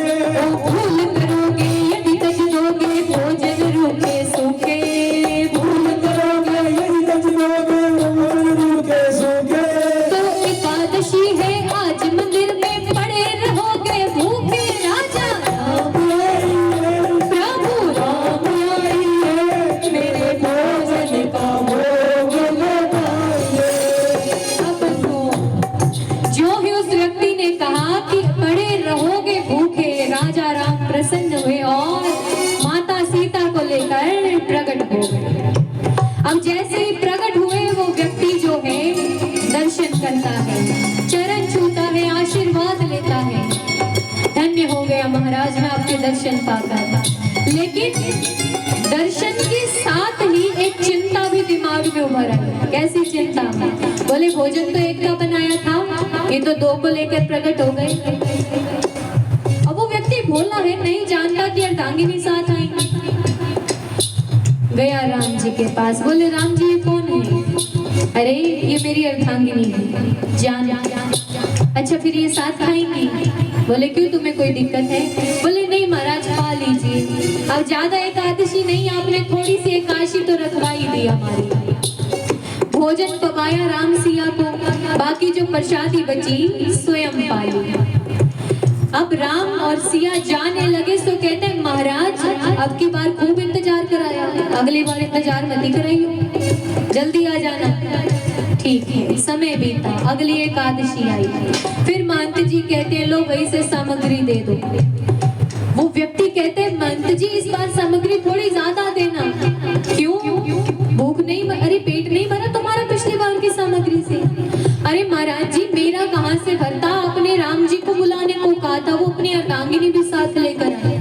भूल करोगे यदि तज दोगे भोजन रूखे सूखे, भूल करोगे यदि तज दोगे भोजन रूखे सूखे। तो एकादशी है आज मंदिर में पड़े रहोगे दर्शन करता है, चरण छूता है, आशीर्वाद लेता है। धन्य हो गया महाराज मैं आपके दर्शन पाकर। लेकिन दर्शन के साथ ही एक चिंता भी दिमाग में उभर आई। कैसी चिंता? बोले भोजन तो एक का बनाया था, ये तो दो को लेकर प्रकट हो गए। अब वो व्यक्ति बोला है, नहीं जानता कि अर्धांगिनी साथ आई। गया राम जी के पास, बोले राम जी ये कौन है? अरे ये मेरी अर्धांगिनी है। जान अच्छा फिर ये साथ खाएंगी? बोले क्यों, तुम्हें कोई दिक्कत है? बोले नहीं महाराज खा लीजिए, अब ज्यादा एकादशी नहीं, आपने थोड़ी सी एकादशी तो रखवाई दी हमारी। भोजन पकाया राम सिया को, बाकी जो प्रसादी बची स्वयं पाली। अब राम और सिया जाने लगे तो कहते हैं महाराज अब की बार खूब इंतजार कराया, अगली बार इंतजार मत कराइए, जल्दी आ जाना। ठीक है, समय बीता, अगली एकादशी आई। फिर महंत जी कहते हैं लो वही से सामग्री दे दो। वो व्यक्ति कहते हैं महंत जी इस बार सामग्री थोड़ी ज्यादा देना। क्यों? भूख नहीं, अरे पेट नहीं भरा तुम्हारा पिछली बार की सामग्री से? अरे महाराज जी मेरा कहाँ से भरता, अपने राम जी को बुलाने को कहा था, वो अपनी अर्धांगिनी भी साथ लेकर आए,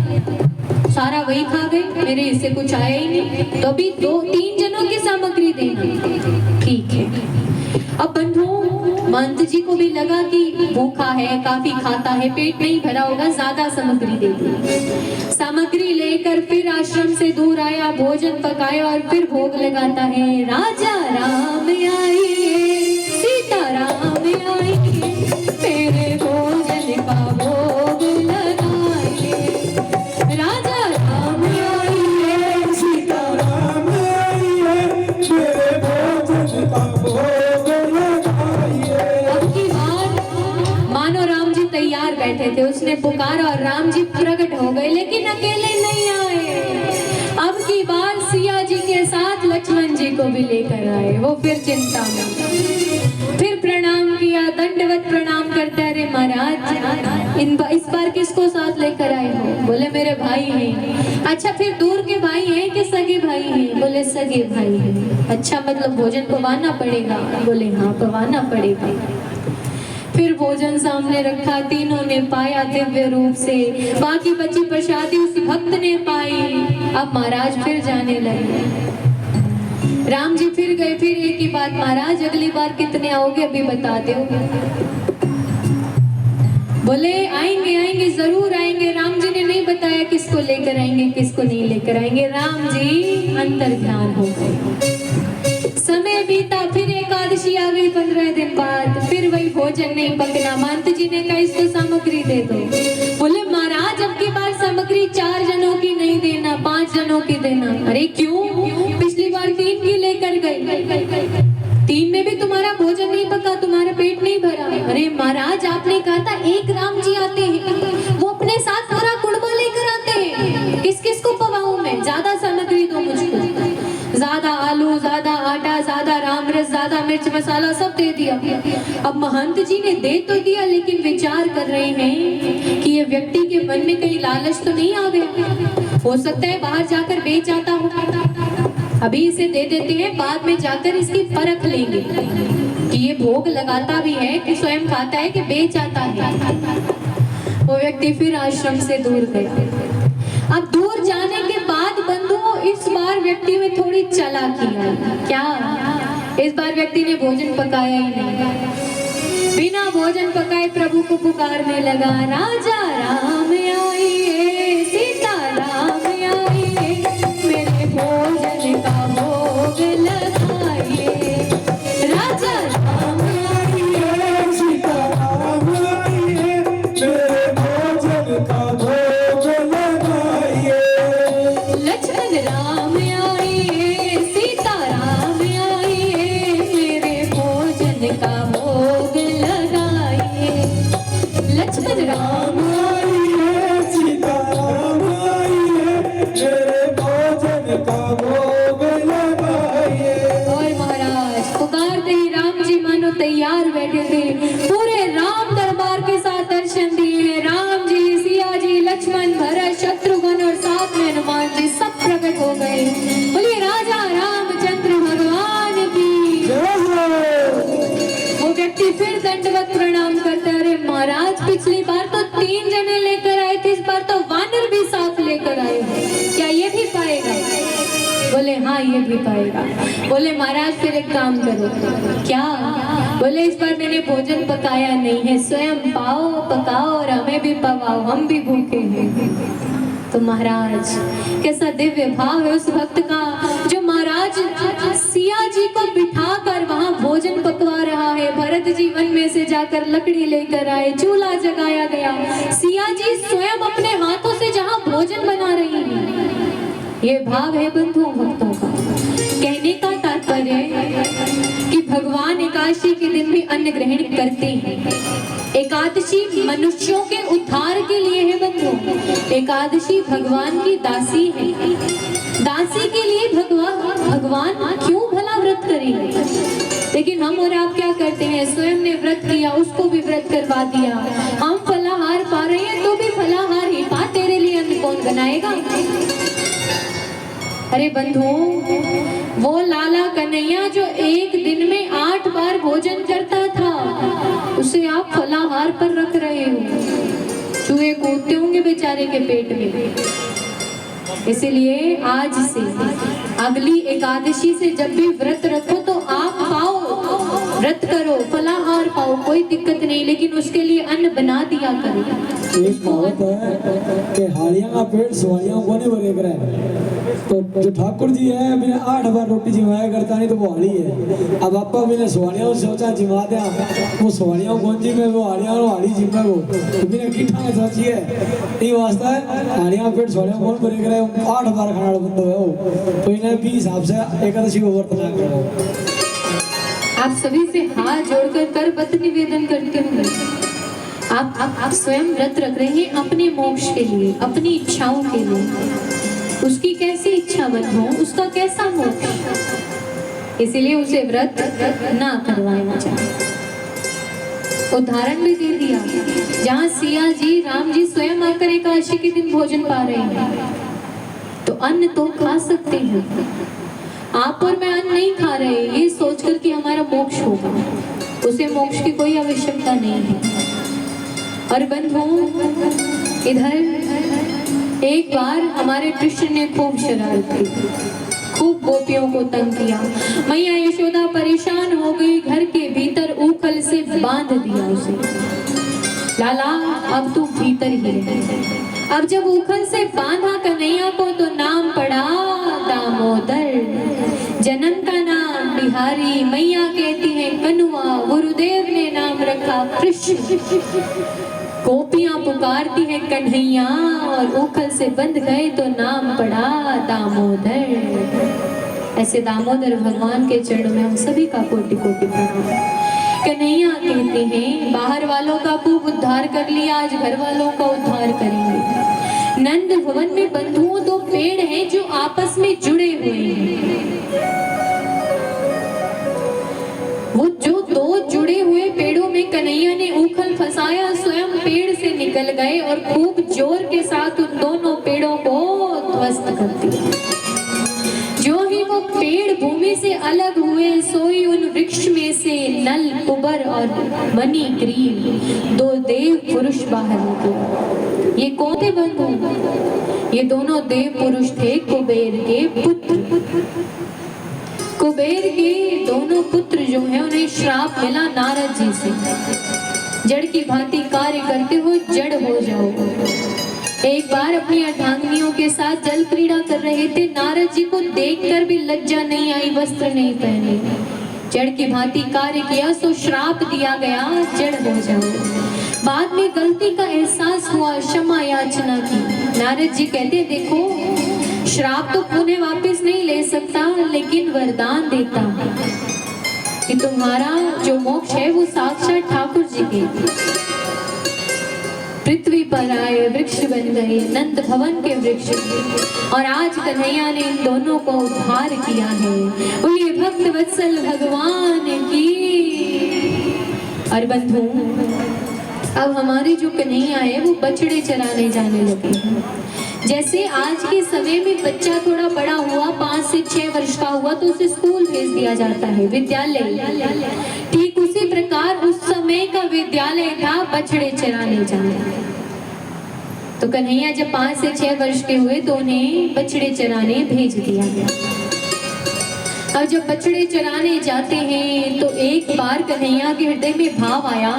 सारा वही खा गए, मेरे इससे कुछ आया ही नहीं, तो अभी 2-3 जनों की सामग्री देना। ठीक है। अब बंधु महंत जी को भी लगा कि भूखा है, काफी खाता है, पेट नहीं भरा होगा, ज्यादा सामग्री दे दी। सामग्री लेकर फिर आश्रम से दूर आया, भोजन पकाया और फिर भोग लगाता है। राजा राम आइए, सीता राम आइए, मेरे भोजन का भोग लगाइए। राजा राम आइए, सीता राम आइए, मेरे भोजन का भोग लगाइए। अब की बार मानो राम जी तैयार बैठे थे, उसने पुकारा और राम जी प्रकट हो गए, लेकिन अकेले नहीं आए। अब की बार सिया जी के साथ लक्ष्मण जी को भी लेकर आए। वो फिर चिंता में, फिर प्रणाम किया, दंडवत प्रणाम करते, अरे महाराज इस बार किसको साथ लेकर आए हो? बोले मेरे भाई हैं। अच्छा फिर दूर के भाई हैं कि सगे भाई हैं? बोले सगे भाई हैं। अच्छा मतलब भोजन पवाना पड़ेगा? बोले हाँ पवाना पड़ेगा। फिर भोजन सामने रखा, तीनों ने पाया दिव्य रूप से, बाकी बची प्रसादी उस भक्त ने पाई। अब महाराज फिर जाने लगे। राम जी फिर गए, फिर एक ही बात, महाराज अगली बार कितने आओगे अभी बता दो। बोले आएंगे आएंगे जरूर आएंगे। राम जी ने नहीं बताया किसको लेकर आएंगे किसको नहीं लेकर आएंगे। राम जी अंतर ध्यान हो गए। समय बीता, फिर एकादशी आ गई 15 दिन बाद, फिर वही भोजन नहीं पकना। महंत जी ने कहा इसको सामग्री दे दो। बोले महाराज अब की बार सामग्री 4 जनों की नहीं देना, 5 जनों की देना। अरे क्यों? पिछली बार 3 की लेकर गए, 3 में भी तुम्हारा भोजन नहीं पका, तुम्हारा पेट नहीं भरा। अरे महाराज आपने कहा था एक राम जी आते हैं, वो अपने साथ पूरा कुड़बा लेकर आते हैं, किस किस को पवाऊं मैं? ज्यादा सामग्री दो मुझको, ज्यादा आलू, ज्यादा आटा, ज्यादा राम रस, ज्यादा मिर्च मसाला सब दे दिया। अब महंत जी ने दे तो दिया, लेकिन विचार कर रहे हैं कि ये व्यक्ति के मन में कहीं लालच तो नहीं आ गया, हो सकता है बाहर जाकर बेच आता हो। अभी इसे दे देते हैं, बाद में जाकर इसकी परख लेंगे कि ये भोग लगाता भी है कि स्वयं खाता है कि बेच आता है। वो व्यक्ति फिर आश्रम से दूर गया। अब दूर जाने के बाद बंधुओं इस बार व्यक्ति में थोड़ी चालाकी आई। क्या? इस बार व्यक्ति ने भोजन पकाया ही नहीं, बिना भोजन पकाए प्रभु को पुकारने लगा। राजा राम आइए, सीता राम आइए, मेरे भोजन का भोग लगाइए। राजा राम आइए, सीता राम आइए, मेरे भोजन का भोग लगाइए। लक्ष्मण राम आइए, सीता राम आइए, मेरे भोजन का भोग लगाइए। लक्ष्मण राम आइए, सीता राम आइए, मेरे भोजन का भोग लगाइए। और महाराज पुकारते ही राम जी मानो तैयार बैठे थे, पूरे राम दरबार के साथ दर्शन दिए। राम जी, सिया जी, लक्ष्मण, भरत, शत्रुघ्न और साथ में हनुमान जी सब प्रकट हो गए। बोलिए राजा रामचंद्र भगवान की। वो व्यक्ति बार तो 3 जने लेकर आए थे, इस बार तो वानर भी साथ लेकर आए, क्या ये भी पाएगा? बोले हाँ ये भी पाएगा। बोले महाराज फिर एक काम करो। क्या? बोले इस बार मैंने भोजन पकाया नहीं है, स्वयं पाओ, पकाओ और हमें भी पकाओ, हम भी भूखे हैं। तो महाराज कैसा दिव्य भाव है उस भक्त का, जो महाराज सिया जी को बिठाकर वहां भोजन पकवा रहा है। भरत जी वन में से जाकर लकड़ी लेकर आए, चूल्हा जगाया गया, सिया जी स्वयं अपने हाथों से जहां भोजन बना रही हैं। ये भाव है बंधुओं भक्तों का। कहने का तात्पर्य है कि भगवान एकादशी के दिन भी अन्न ग्रहण करते हैं। एकादशी मनुष्यों के उद्धार के लिए है बंधुओं। एकादशी भगवान की दासी है। दासी के लिए भगवान क्यों भला व्रत करेंगे? लेकिन हम और आप क्या करते हैं? स्वयं ने व्रत किया, उसको भी व्रत करवा दिया। हम फलाहार पा रहे हैं तो भी फलाहार ही पा, तेरे लिए अन्न कौन बनाएगा? अरे बंधुओं, वो लाला कन्हैया जो एक दिन में 8 बार भोजन करता था, उसे आप फलाहार पर रख रहे हो। चूहे कूदते होंगे बेचारे के पेट में। इसलिए आज से अगली एकादशी से जब भी व्रत रखो तो आप पाओ, व्रत करो, फलाहार पाओ, कोई दिक्कत नहीं, लेकिन उसके लिए अन्न बना दिया करो। एक कहावत है कि हाड़ियां का पेट सवारियां को नहीं भरे करे। तो जो ठाकुर जी है मैंने 8 बार रोटी जिमाया करता नहीं तो वो हाड़ी है। अब आपा मैंने सवारियां सोचा जिमा दिया, वो सवारियां कौन जी में वो हाड़ियां हाड़ी जिम्मे वो तो मैंने कीठा में सोची है। ये वास्ता है हाड़ियां पेट सवारियां कौन भरे करे, 8 बार खाना बंद है वो, तो इन्हें भी हिसाब से एकादशी को व्रत ना करो। आप सभी से हाथ जोड़कर करबद्ध निवेदन करते हैं, आप स्वयं व्रत रख रहे हैं अपने मोक्ष के लिए, अपनी इच्छाओं के लिए। उसकी कैसी इच्छा बंद हो, उसका कैसा मोक्ष, इसलिए उसे व्रत ना करवाना चाहिए। उदाहरण भी दे दिया, जहाँ सिया जी राम जी स्वयं आकर एकादशी के दिन भोजन पा रहे हैं, तो अन्न तो खा सकते हैं। आप और मैं अन्न नहीं खा रहे ये सोचकर कि हमारा मोक्ष होगा, उसे मोक्ष की कोई आवश्यकता नहीं है। और बंधुओं, इधर एक बार हमारे कृष्ण ने खूब शरारत की, खूब गोपियों को तंग किया। मैया यशोदा परेशान हो गई, घर के भीतर ऊखल से बांध दिया उसे। लाला अब तू भीतर ही रहे। अब जब ऊखल से बांधा कन्हैया को तो नाम पड़ा दामोदर। जन्म का नाम बिहारी, मैया कहती है कनुआ, गुरुदेव ने नाम रखा कृष्ण। गोपियां पुकारती हैं कन्हैया, और ऊखल से बंध गए तो नाम पड़ा दामोदर। ऐसे दामोदर भगवान के चरणों में हम सभी का कोटि कोटि प्रणाम। कन्हैया कहते हैं बाहर वालों का खूब उद्धार कर लिया, आज घर वालों का उद्धार करेंगे। नंद भवन में बंधुओं 2 पेड़ हैं जो आपस में जुड़े हुए हैं। वो जो 2 जुड़े हुए पेड़ों में कन्हैया ने ऊखल फंसाया, स्वयं पेड़ से निकल गए और खूब जोर के साथ उन दोनों पेड़ों को ध्वस्त कर दिया। जो ही वो पेड़ भूमि से अलग हुए, सोई उन वृक्ष में से नल, कुबर और मणि, ग्रीव 2 देव पुरुष बाहर निकले। ये कौन थे बंधु? ये दोनों देव पुरुष थे कुबेर के पुत्र। कुबेर के दोनों पुत्र जो हैं उन्हें श्राप मिला नारद जी से, जड़ की भांति कार्य करते हो जड़ हो जाओ। एक बार अपनी अर्धांगिनियों के साथ जल क्रीड़ा कर रहे थे, नारद जी को देखकर भी लज्जा नहीं आई, वस्त्र नहीं पहने, जड़ की भांति कार्य किया, सो श्राप दिया गया जड़ हो जाओ। बाद में गलती का एहसास हुआ, क्षमा याचना की। नारद जी कहते देखो श्राप तो पुनः वापस नहीं ले सकता, लेकिन वरदान देता कि तुम्हारा जो मोक्ष है वो साक्षात ठाकुर जी के। पृथ्वी पर आए, वृक्ष बन गए, नंद भवन के वृक्ष, और आज कन्हैया ने इन दोनों को उद्धार किया है। बोलिए भक्त वत्सल भगवान की। और बंधु, अब हमारे जो कन्हैया है वो बछड़े चराने जाने लगे। जैसे आज के समय में बच्चा थोड़ा बड़ा हुआ, 5 से 6 वर्ष का हुआ तो उसे स्कूल भेज दिया जाता है, विद्यालय। ठीक उसी प्रकार उस समय पढ़ने का विद्यालय था बछड़े चराने जाना। तो कन्हैया जब 5 से 6 वर्ष के हुए तो उन्हें बछड़े चराने भेज दिया गया। अब जब बछड़े चराने जाते हैं तो एक बार कन्हैया के हृदय में भाव आया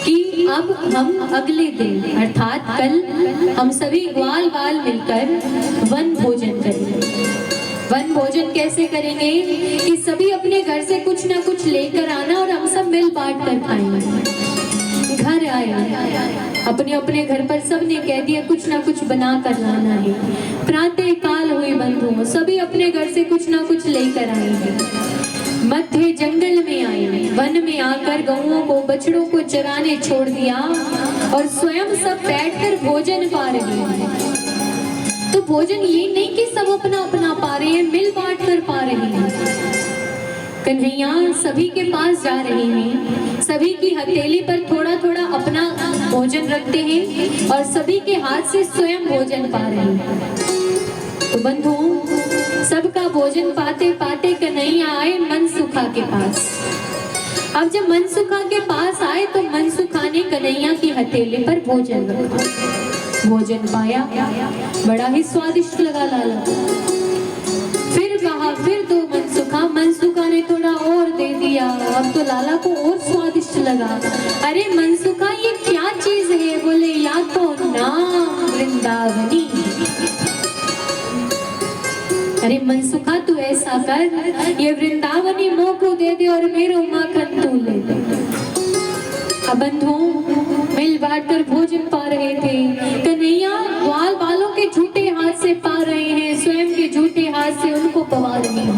कि अब हम अगले दिन अर्थात कल हम सभी ग्वाल बाल मिलकर वन भोजन करेंगे। वन भोजन कैसे करेंगे कि सभी अपने घर से कुछ ना कुछ लेकर आना और हम सब मिल बांट कर खाएंगे। घर आए अपने अपने घर पर सबने कह दिया कुछ ना कुछ बना कर लाना है। प्रातः काल हुई बंधुओं, सभी अपने घर से कुछ ना कुछ लेकर आएंगे। मध्य जंगल में आए, वन में आकर गौओं को बछड़ों को चराने छोड़ दिया और स्वयं सब बैठकर भोजन पा रहे हैं। तो भोजन ये नहीं कि सब अपना अपना पा रहे हैं, मिल बांट कर पा रहे हैं। कन्हैया सभी के पास जा रहे हैं, सभी की हथेली पर थोड़ा थोड़ा अपना भोजन रखते हैं और सभी के हाथ से स्वयं भोजन पा रहे हैं। तो बंधुओं, सबका भोजन पाते पाते कन्हैया आए मनसुखा के पास। अब जब मनसुखा के पास आए तो मनसुखा ने कन्हैया की हथेली पर भोजन रखा। भोजन पाया, बड़ा ही स्वादिष्ट लगा लाला। फिर कहा, फिर दो मनसुखा। मनसुखा ने थोड़ा और दे दिया, अब तो लाला को और स्वादिष्ट लगा। अरे मनसुखा ये क्या चीज है? बोले या तो नाम वृंदावनी। अरे मनसुखा तू ऐसा कर, ये वृंदावनी मोह को दे दे और मेरो माखन तू ले दे। अब बंधुओं मिल बांट कर भोजन पा रहे थे। कन्हैया ग्वाल बालों के झूठे हाथ से पा रहे हैं, स्वयं के झूठे हाथ से उनको पवा रहे हैं।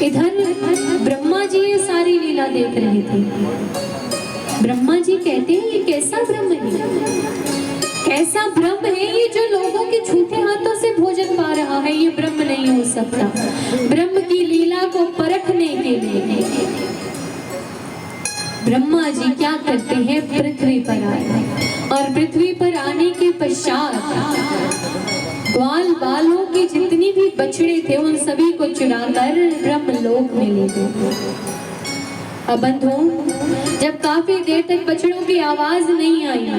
इधर ब्रह्मा जी ये सारी लीला देख रहे थे। ब्रह्मा जी कहते हैं ये कैसा ब्रह्म है, कैसा ब्रह्म है ये जो लोगों के झूठे हाथों से भोजन पा रहा है? ये ब्रह्म नहीं हो सकता। ब्रह्म की लीला को परखने के लिए ब्रह्मा जी क्या करते हैं, पृथ्वी पर आए और पृथ्वी पर आने के पश्चात ग्वाल बालों के जितनी भी बछड़े थे उन सभी को चुराकर ब्रह्मलोक में ले गए। अब बंधुओं, जब काफी देर तक बछड़ों की आवाज नहीं आई,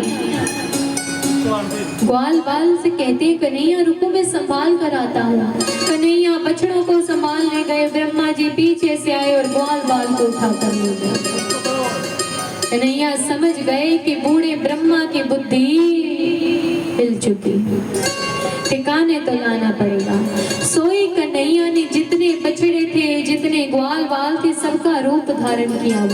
ग्वाल बाल से कहते कन्हैया रुको मैं संभाल कर आता हूँ। कन्हैया बछड़ों को संभालने गए, ब्रह्मा जी पीछे से आए और ग्वाल बाल को उठाकर ले गए। कन्हैया समझ गए कि बूढ़े ब्रह्मा की बुद्धि हिल चुकी, ठिकाने तो लाना पड़ेगा। सोई कन्हैया ने जितने बछड़े थे, जितने ग्वाल बाल थे, सबका रूप धारण किया।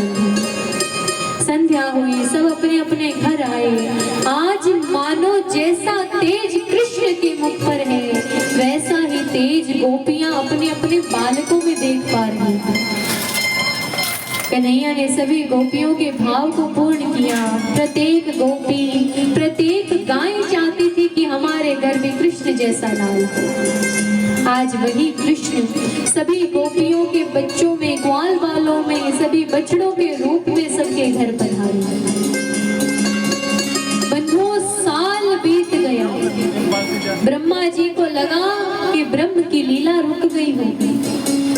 संध्या हुई, सब अपने अपने घर आए। आज मानो जैसा तेज कृष्ण के मुख पर है वैसा ही तेज गोपियां अपने अपने बालकों में देख पा रही हैं। कन्हैया ने सभी गोपियों के भाव को पूर्ण किया। प्रत्येक गोपी, प्रत्येक गाय चाहती थी कि हमारे घर में कृष्ण जैसा लाल हो। आज वही कृष्ण सभी गोपियों के बच्चों में, ग्वाल बालों में, सभी बछड़ों के रूप में सबके घर पधारे। बंधुओं साल बीत गया, ब्रह्मा जी को लगा कि ब्रह्म की लीला रुक गई होगी।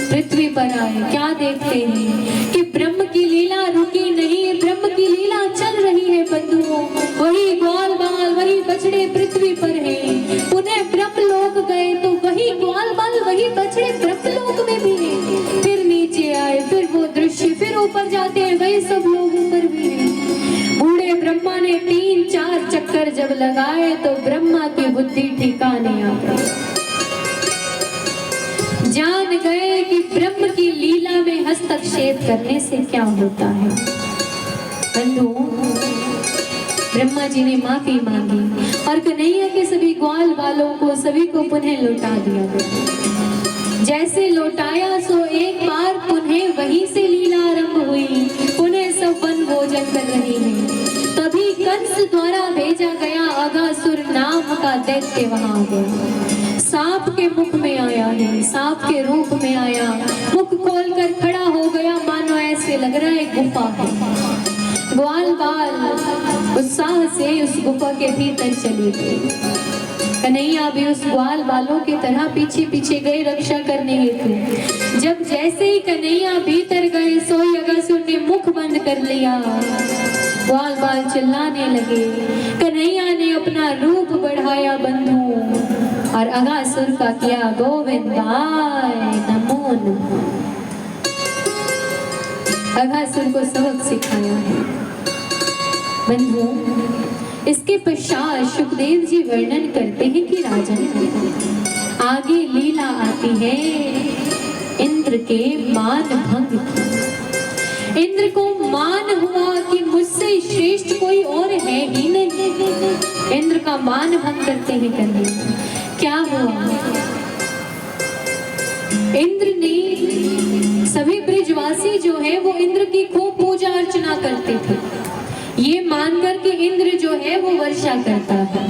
पृथ्वी पर आए, क्या देखते हैं कि ब्रह्म की लीला रुकी नहीं, ब्रह्म की लीला चल रही है। बंधुओं वही ग्वाल बाल, वही बछड़े पृथ्वी पर हैं। पुनः ब्रह्मलोक गए तो वही ग्वाल बाल, वही बछड़े ब्रह्मलोक में भी हैं। फिर नीचे आए, फिर वो दृश्य, फिर ऊपर जाते हैं, वही सब लोग ऊपर भी हैं। बूढ़े ब्रह्मा ने 3-4 चक्कर जब लगाए तो ब्रह्मा की बुद्धि ठिकाने आ गई। जान गए कि ब्रह्म की लीला में हस्तक्षेप करने से क्या होता है। बंधुओं, ब्रह्मा जी ने माफी मांगी और कन्हैया के सभी ग्वाल बालों को, सभी को पुनः लौटा दिया गया। जैसे लौटाया सो एक बार पुनः वहीं से लीला आरंभ हुई। पुनः सब वन भोजन कर रहे हैं। तभी कंस द्वारा भेजा गया अघासुर नाम का दैत्य वहां आ गया। सांप के मुख में आया है, सांप के रूप में आया, मुख खोलकर खड़ा हो गया, मानो ऐसे लग रहा है गुफा है। ग्वाल बाल उत्साह से उस गुफा के भीतर चले गए। कन्हैया भी उस ग्वाल बालों की तरह पीछे पीछे गए रक्षा करने हेतु। जब जैसे ही कन्हैया भीतर गए, सोई अगासुर ने मुख बंद कर लिया। ग्वाल बाल चिल्लाने लगे। कन्हैया ने अपना रूप बढ़ाया बंधु और अगासुर का किया गोविंदाय नमो नमः। अगासुर को सबक सिखाया है बंधु। इसके पश्चात सुखदेव जी वर्णन करते हैं कि राजन आगे लीला आती है इंद्र के मान भंग की। इंद्र को मान हुआ कि मुझसे श्रेष्ठ कोई और है ही नहीं। इंद्र का मान भंग करते हैं कन्हैया। क्या हुआ? इंद्र ने सभी ब्रिजवासी जो है वो इंद्र की खूब पूजा अर्चना करते थे। ये मानकर कि इंद्र जो है वो वर्षा करता है।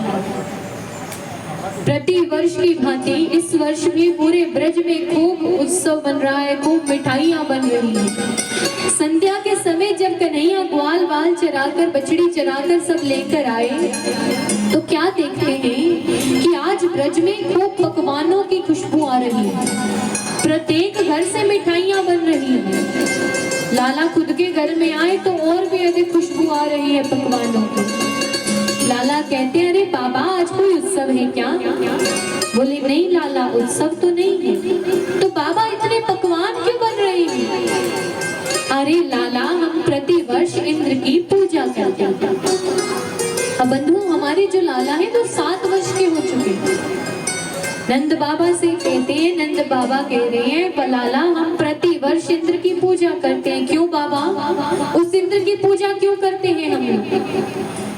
प्रति वर्ष की भांति इस वर्ष भी पूरे ब्रज में खूब उत्सव बन रहा है, खूब मिठाइयां बन रही है। संध्या के समय जब कन्हैया ग्वाल बाल चराकर, बछड़ी चराकर सब लेकर आए तो क्या देखते हैं कि आज ब्रज में खूब पकवानों की खुशबू आ रही है। प्रत्येक घर से मिठाइयां बन रही है। लाला खुद के घर में आए तो और भी अधिक खुशबू आ रही है पकवानों की। लाला कहते हैं, अरे बाबा आज कोई उत्सव है क्या? बोले नहीं लाला, उत्सव तो नहीं है। तो बाबा इतने पकवान क्यों बन रहे हैं? अरे लाला, हम प्रतिवर्ष इंद्र की पूजा करते हैं। अब बंधु, हमारे जो लाला है वो 7 वर्ष के हो चुके हैं। नंद बाबा से कहते हैं, नंद बाबा कह रहे हैं, लाला हम प्रतिवर्ष इंद्र की पूजा करते हैं। क्यों बाबा? उस इंद्र की पूजा क्यों करते हैं हम लोग?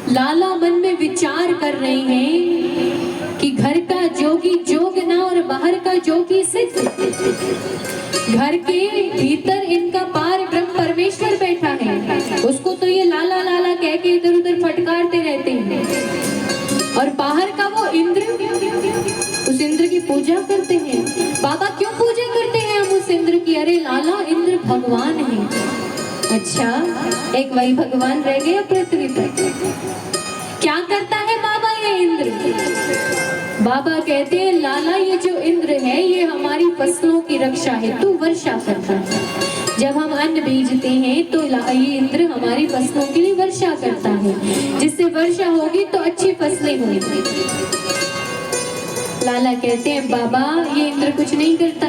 लाला मन में विचार कर रहे हैं कि घर का जोगी जोग ना और बाहर का जोगी सिद्ध। घर के भीतर इनका पार ब्रह्म परमेश्वर बैठा है, उसको तो ये लाला लाला कह के इधर उधर फटकारते रहते हैं। और बाहर का वो इंद्र, उस इंद्र की पूजा करते हैं। बाबा क्यों पूजा करते हैं हम उस इंद्र की? अरे लाला, इंद्र भगवान है। अच्छा, एक वही भगवान रह गया पृथ्वी पर। क्या करता है बाबा ये इंद्र? बाबा कहते हैं, लाला ये जो इंद्र है ये हमारी फसलों की रक्षा हेतु वर्षा करता है। जब हम अन्न बीजते हैं तो ये इंद्र हमारी फसलों के लिए वर्षा करता है, जिससे वर्षा होगी तो अच्छी फसलें होंगी। लाला कहते हैं, बाबा ये इंद्र कुछ नहीं करता।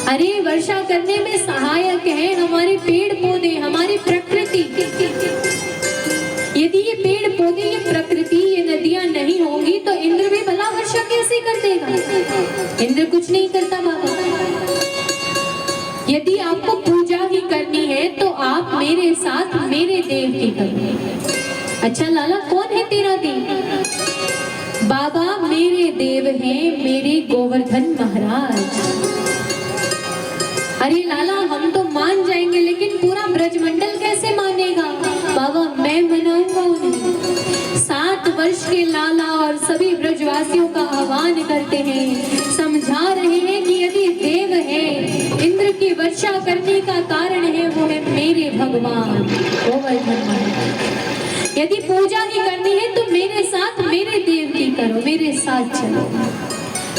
अरे वर्षा करने में सहायक है हमारे पेड़ पौधे, हमारी प्रकृति। यदि ये पेड़ पौधे, ये प्रकृति, ये नदियां नहीं होंगी तो इंद्र भी भला वर्षा कैसे कर देगा? इंद्र कुछ नहीं करता बाबा। यदि आपको पूजा ही करनी है तो आप मेरे साथ मेरे देव की करो। अच्छा लाला, कौन है तेरा देव? बाबा मेरे देव हैं मेरे गोवर्धन महाराज। अरे लाला, हम तो मान जाएंगे लेकिन पूरा ब्रजमंडल कैसे मानेगा? बाबा मैं मनाऊंगा उन्हें। 7 वर्ष के लाला और सभी ब्रजवासियों का आह्वान करते हैं, समझा रहे हैं कि यदि देव है, इंद्र की वर्षा करने का कारण है, वो है मेरे भगवान गोवर्धन। यदि पूजा ही करनी है तो मेरे साथ मेरे देव की करो, मेरे साथ चलो।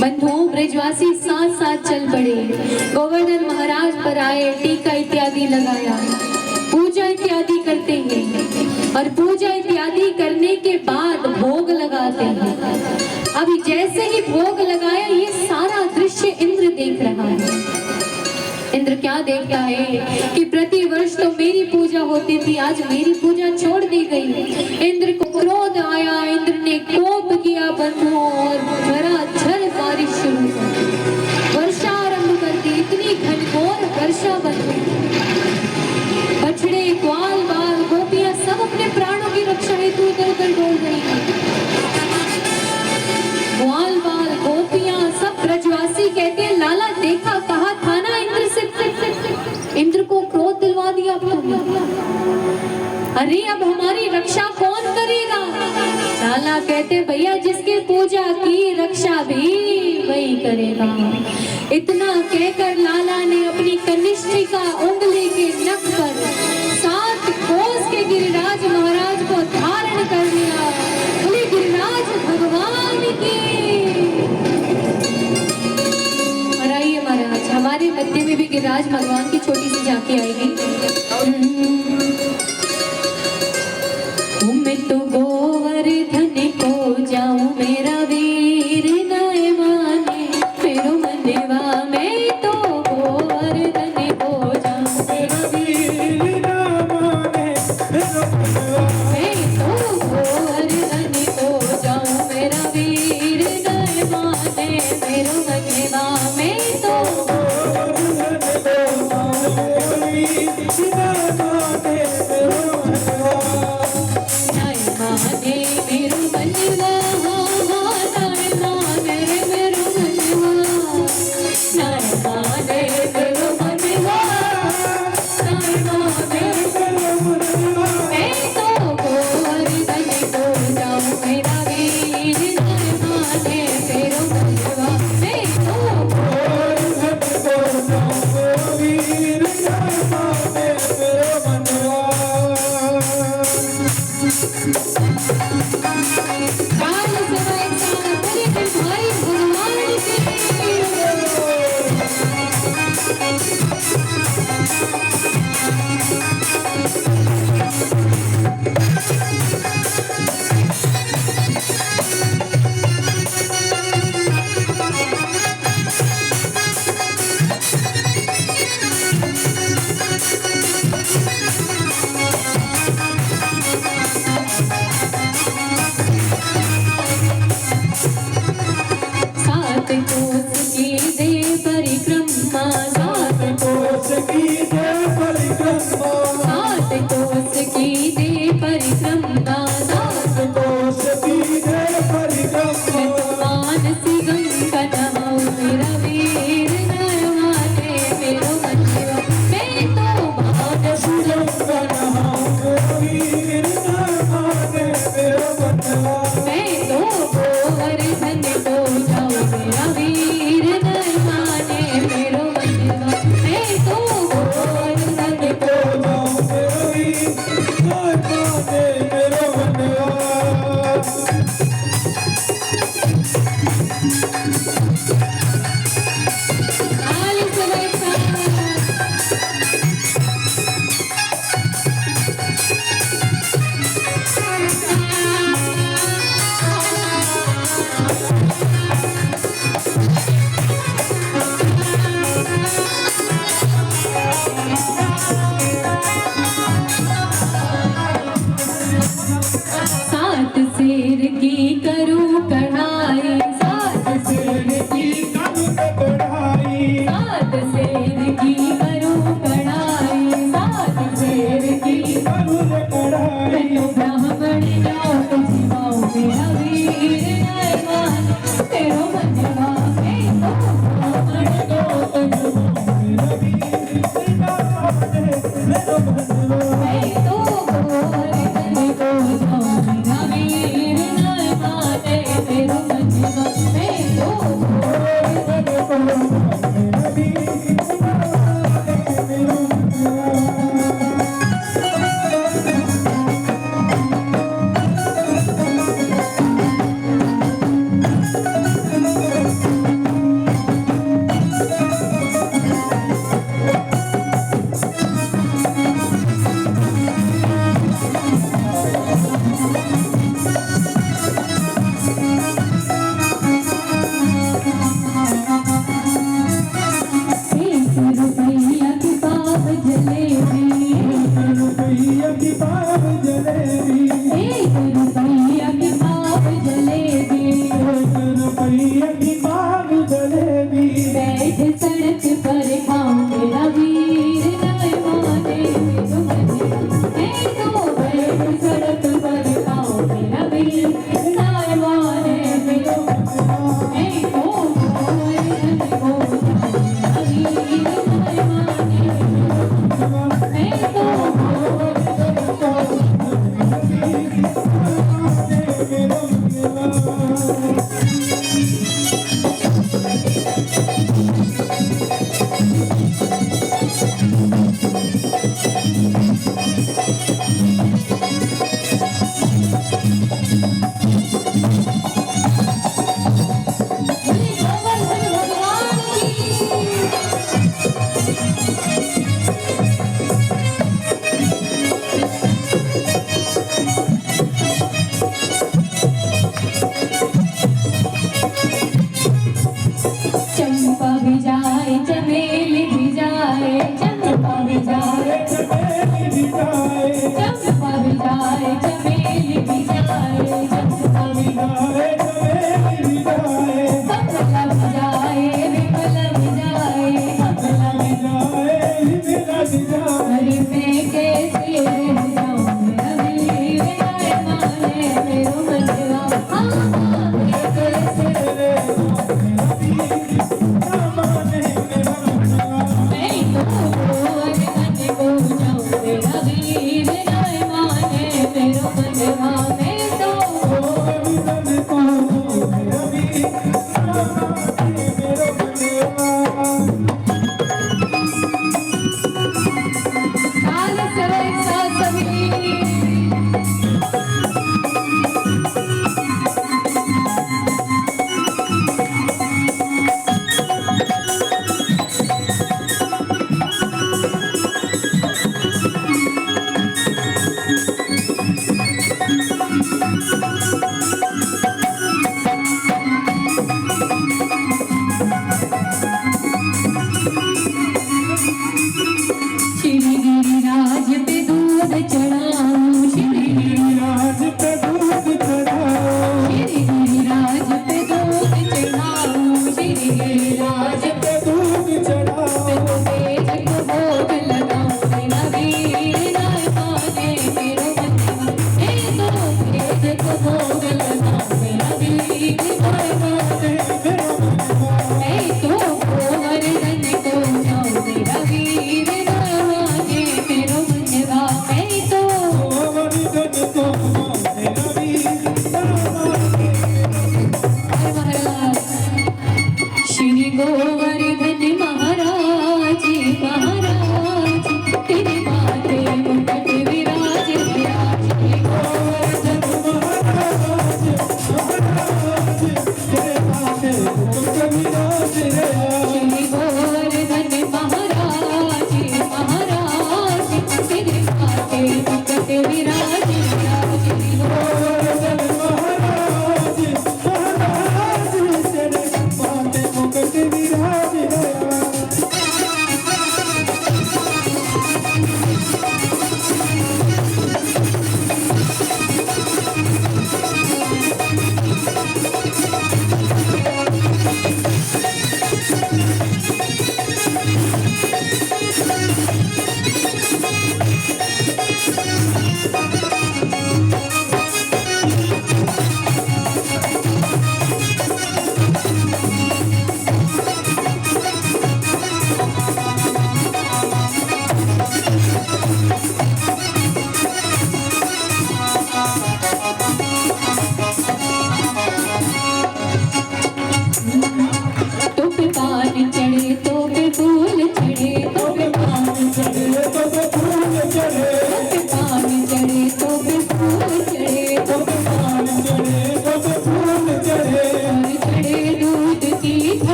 बंधुओं, ब्रजवासी साथ साथ चल पड़े। गोवर्धन महाराज पर आए, टीका इत्यादि लगाया, पूजा इत्यादि करते हैं और पूजा इत्यादि करने के बाद भोग लगाते हैं। अभी जैसे ही भोग लगाया, ये सारा दृश्य इंद्र देख रहा है। इंद्र क्या देखता है कि प्रति वर्ष तो मेरी पूजा होती थी, आज मेरी पूजा छोड़ दी गई। इंद्र को क्रोध आया, इंद्र ने कोप किया बंधुओं और झराझर बारिश शुरू कर, वर्षा आरंभ कर दी। इतनी घनघोर वर्षा बंधु, बछड़े, ग्वाल बाल, गोपियां सब अपने प्राणों की रक्षा हेतु इधर उधर डोल रही हैं। ग्वाल बाल, गोपियां, सब ब्रजवासी कहते हैं, लाला देखा, कहा था ना इंद्र से। इंद्र को क्रोध दिलवा दिया आपने। अरे अब हमारी रक्षा कौन करेगा? लाला कहते, भैया जिसकी पूजा की रक्षा भी वही करेगा। इतना कहकर लाला ने अपनी कनिष्ठिका उंगली के नख पर 7 कोस के गिरिराज महाराज को धारण कर लिया। बोले गिरिराज भगवान आज भगवान की छोटी सी झांकी आएगी। मैं तो गोवर्धन को जाऊं मेरा वीर नय माने मेरो मनवा, मैं तो गोवर्धन को जाऊं मेरा वीर न माने मेरो मनवा, मैं तो गोवर्धन को जाऊं मेरा वीर नय माने मेरो मनवा, मैं तो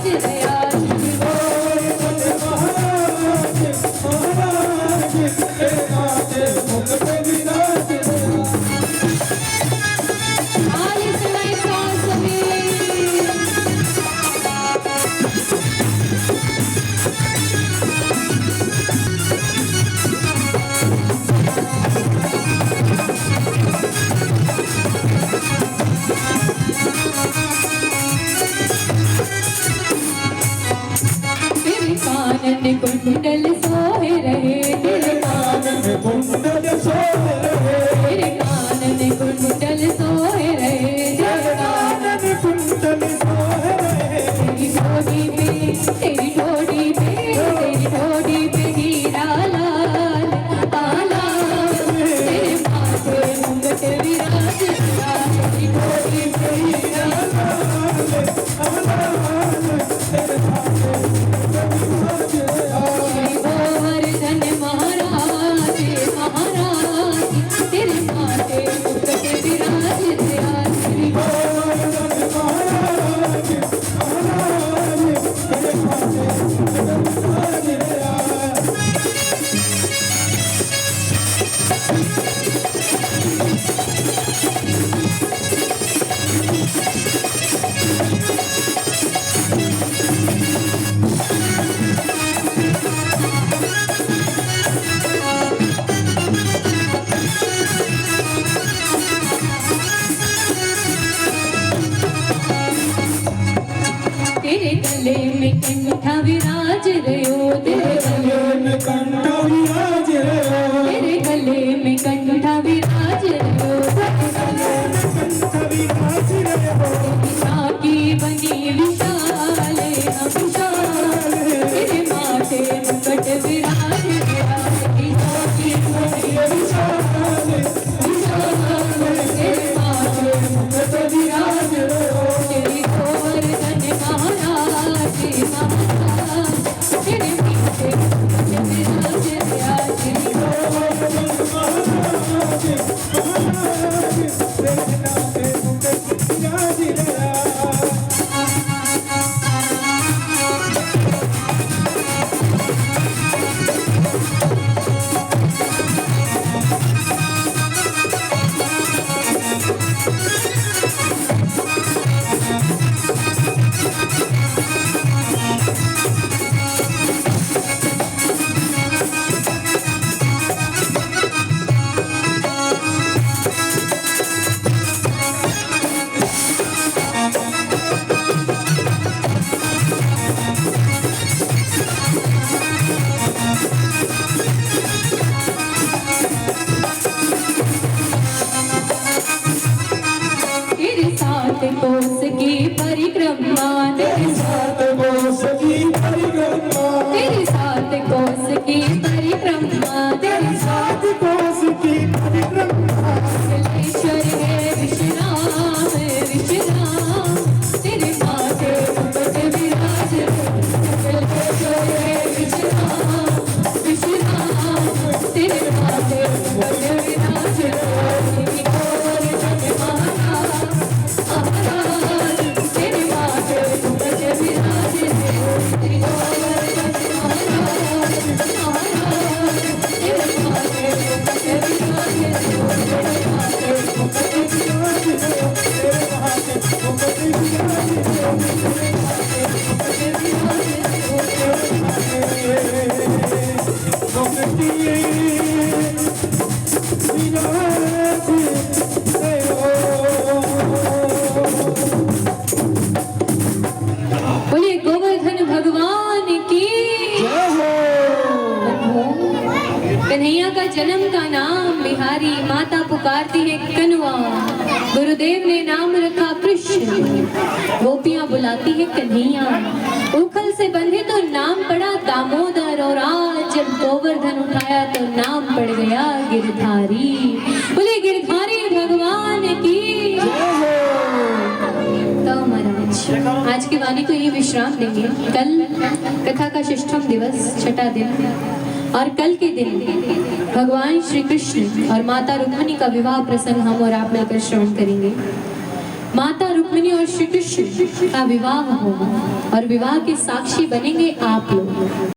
विराज रया श्री गोवर्धन महाराज तेरे नाचे मुकुट विराज रया। आल सुनाई सांस में तेरे कानन कुंडल सोहे रहे तेरे कानन कुंडल सोहे रहे तेरे कानन कुंडल सोहे रहे तेरे कानन कुंडल सोहे रहे। तेरी ठोड़ी पे हीरा लाल आला तेरे माथे मुंगट विराज रया तेरी ठोड़ी पे हीरा श्री गोवर्धन महाराज महाराज तेरे माथे मुंगट विराज रया श्री तेरे गले में कंठा विराज रयो तेरे गले में कंठा विराज रयो तेरे गले में कंठा विराज रयो कंठा विराज रयो। की बनी विशाल विशाल तेरे माथे मुकुट विराज रया की बनी विशाल विशाल तेरे माथे मुकुट विराज रयो तेरी गोवर्धन महाराज महाराज तेरे माथे मुकुट विराज रया तेरी गोवर्धन महाराज महाराज तेरे नाचे मुकुट विराज रया। तेरे साथ कोस की परिक्रमा तेरे साथ कोस की परिक्रमा तेरे साथ कोस की परिक्रमा तेरे साथ कोस की परिक्रमा जलेश्वर है विश्राम तेरे माथे मुकुट विराज जलेश्वर है विश्राम तेरे माथे मुकुट विराज तेरी गोवर्धन महाराज महाराज तेरे माथे मुकुट विराज तेरी गोवर्धन महाराज महाराज तेरे माथे मुकुट विराज तेरे माथे मुकुट विराज तेरे हाथ मुकुट विराज बोलिए गोवर्धन भगवान की कन्हैया का जन्म का नाम बिहारी, माता पुकारती है कनुआ, गुरुदेव ने नाम रखा कृष्ण, गोपियां बुलाती है कन्हैया, उखल से बंधे तो नाम पड़ा दामोदर, और आज जब गोवर्धन उठाया तो नाम पड़ गया गिरधारी। बोले गिरधारी भगवान की। तो महाराज आज की वाणी को ये विश्राम देंगे, कल कथा का षष्ठम दिवस छठा दिन, और कल के दिन भगवान श्री कृष्ण और माता रुक्मिणी का विवाह प्रसंग हम और आप मिलकर श्रवण करेंगे। माता रुक्मिणी और श्री कृष्ण का विवाह होगा और विवाह के साक्षी बनेंगे आप लोग।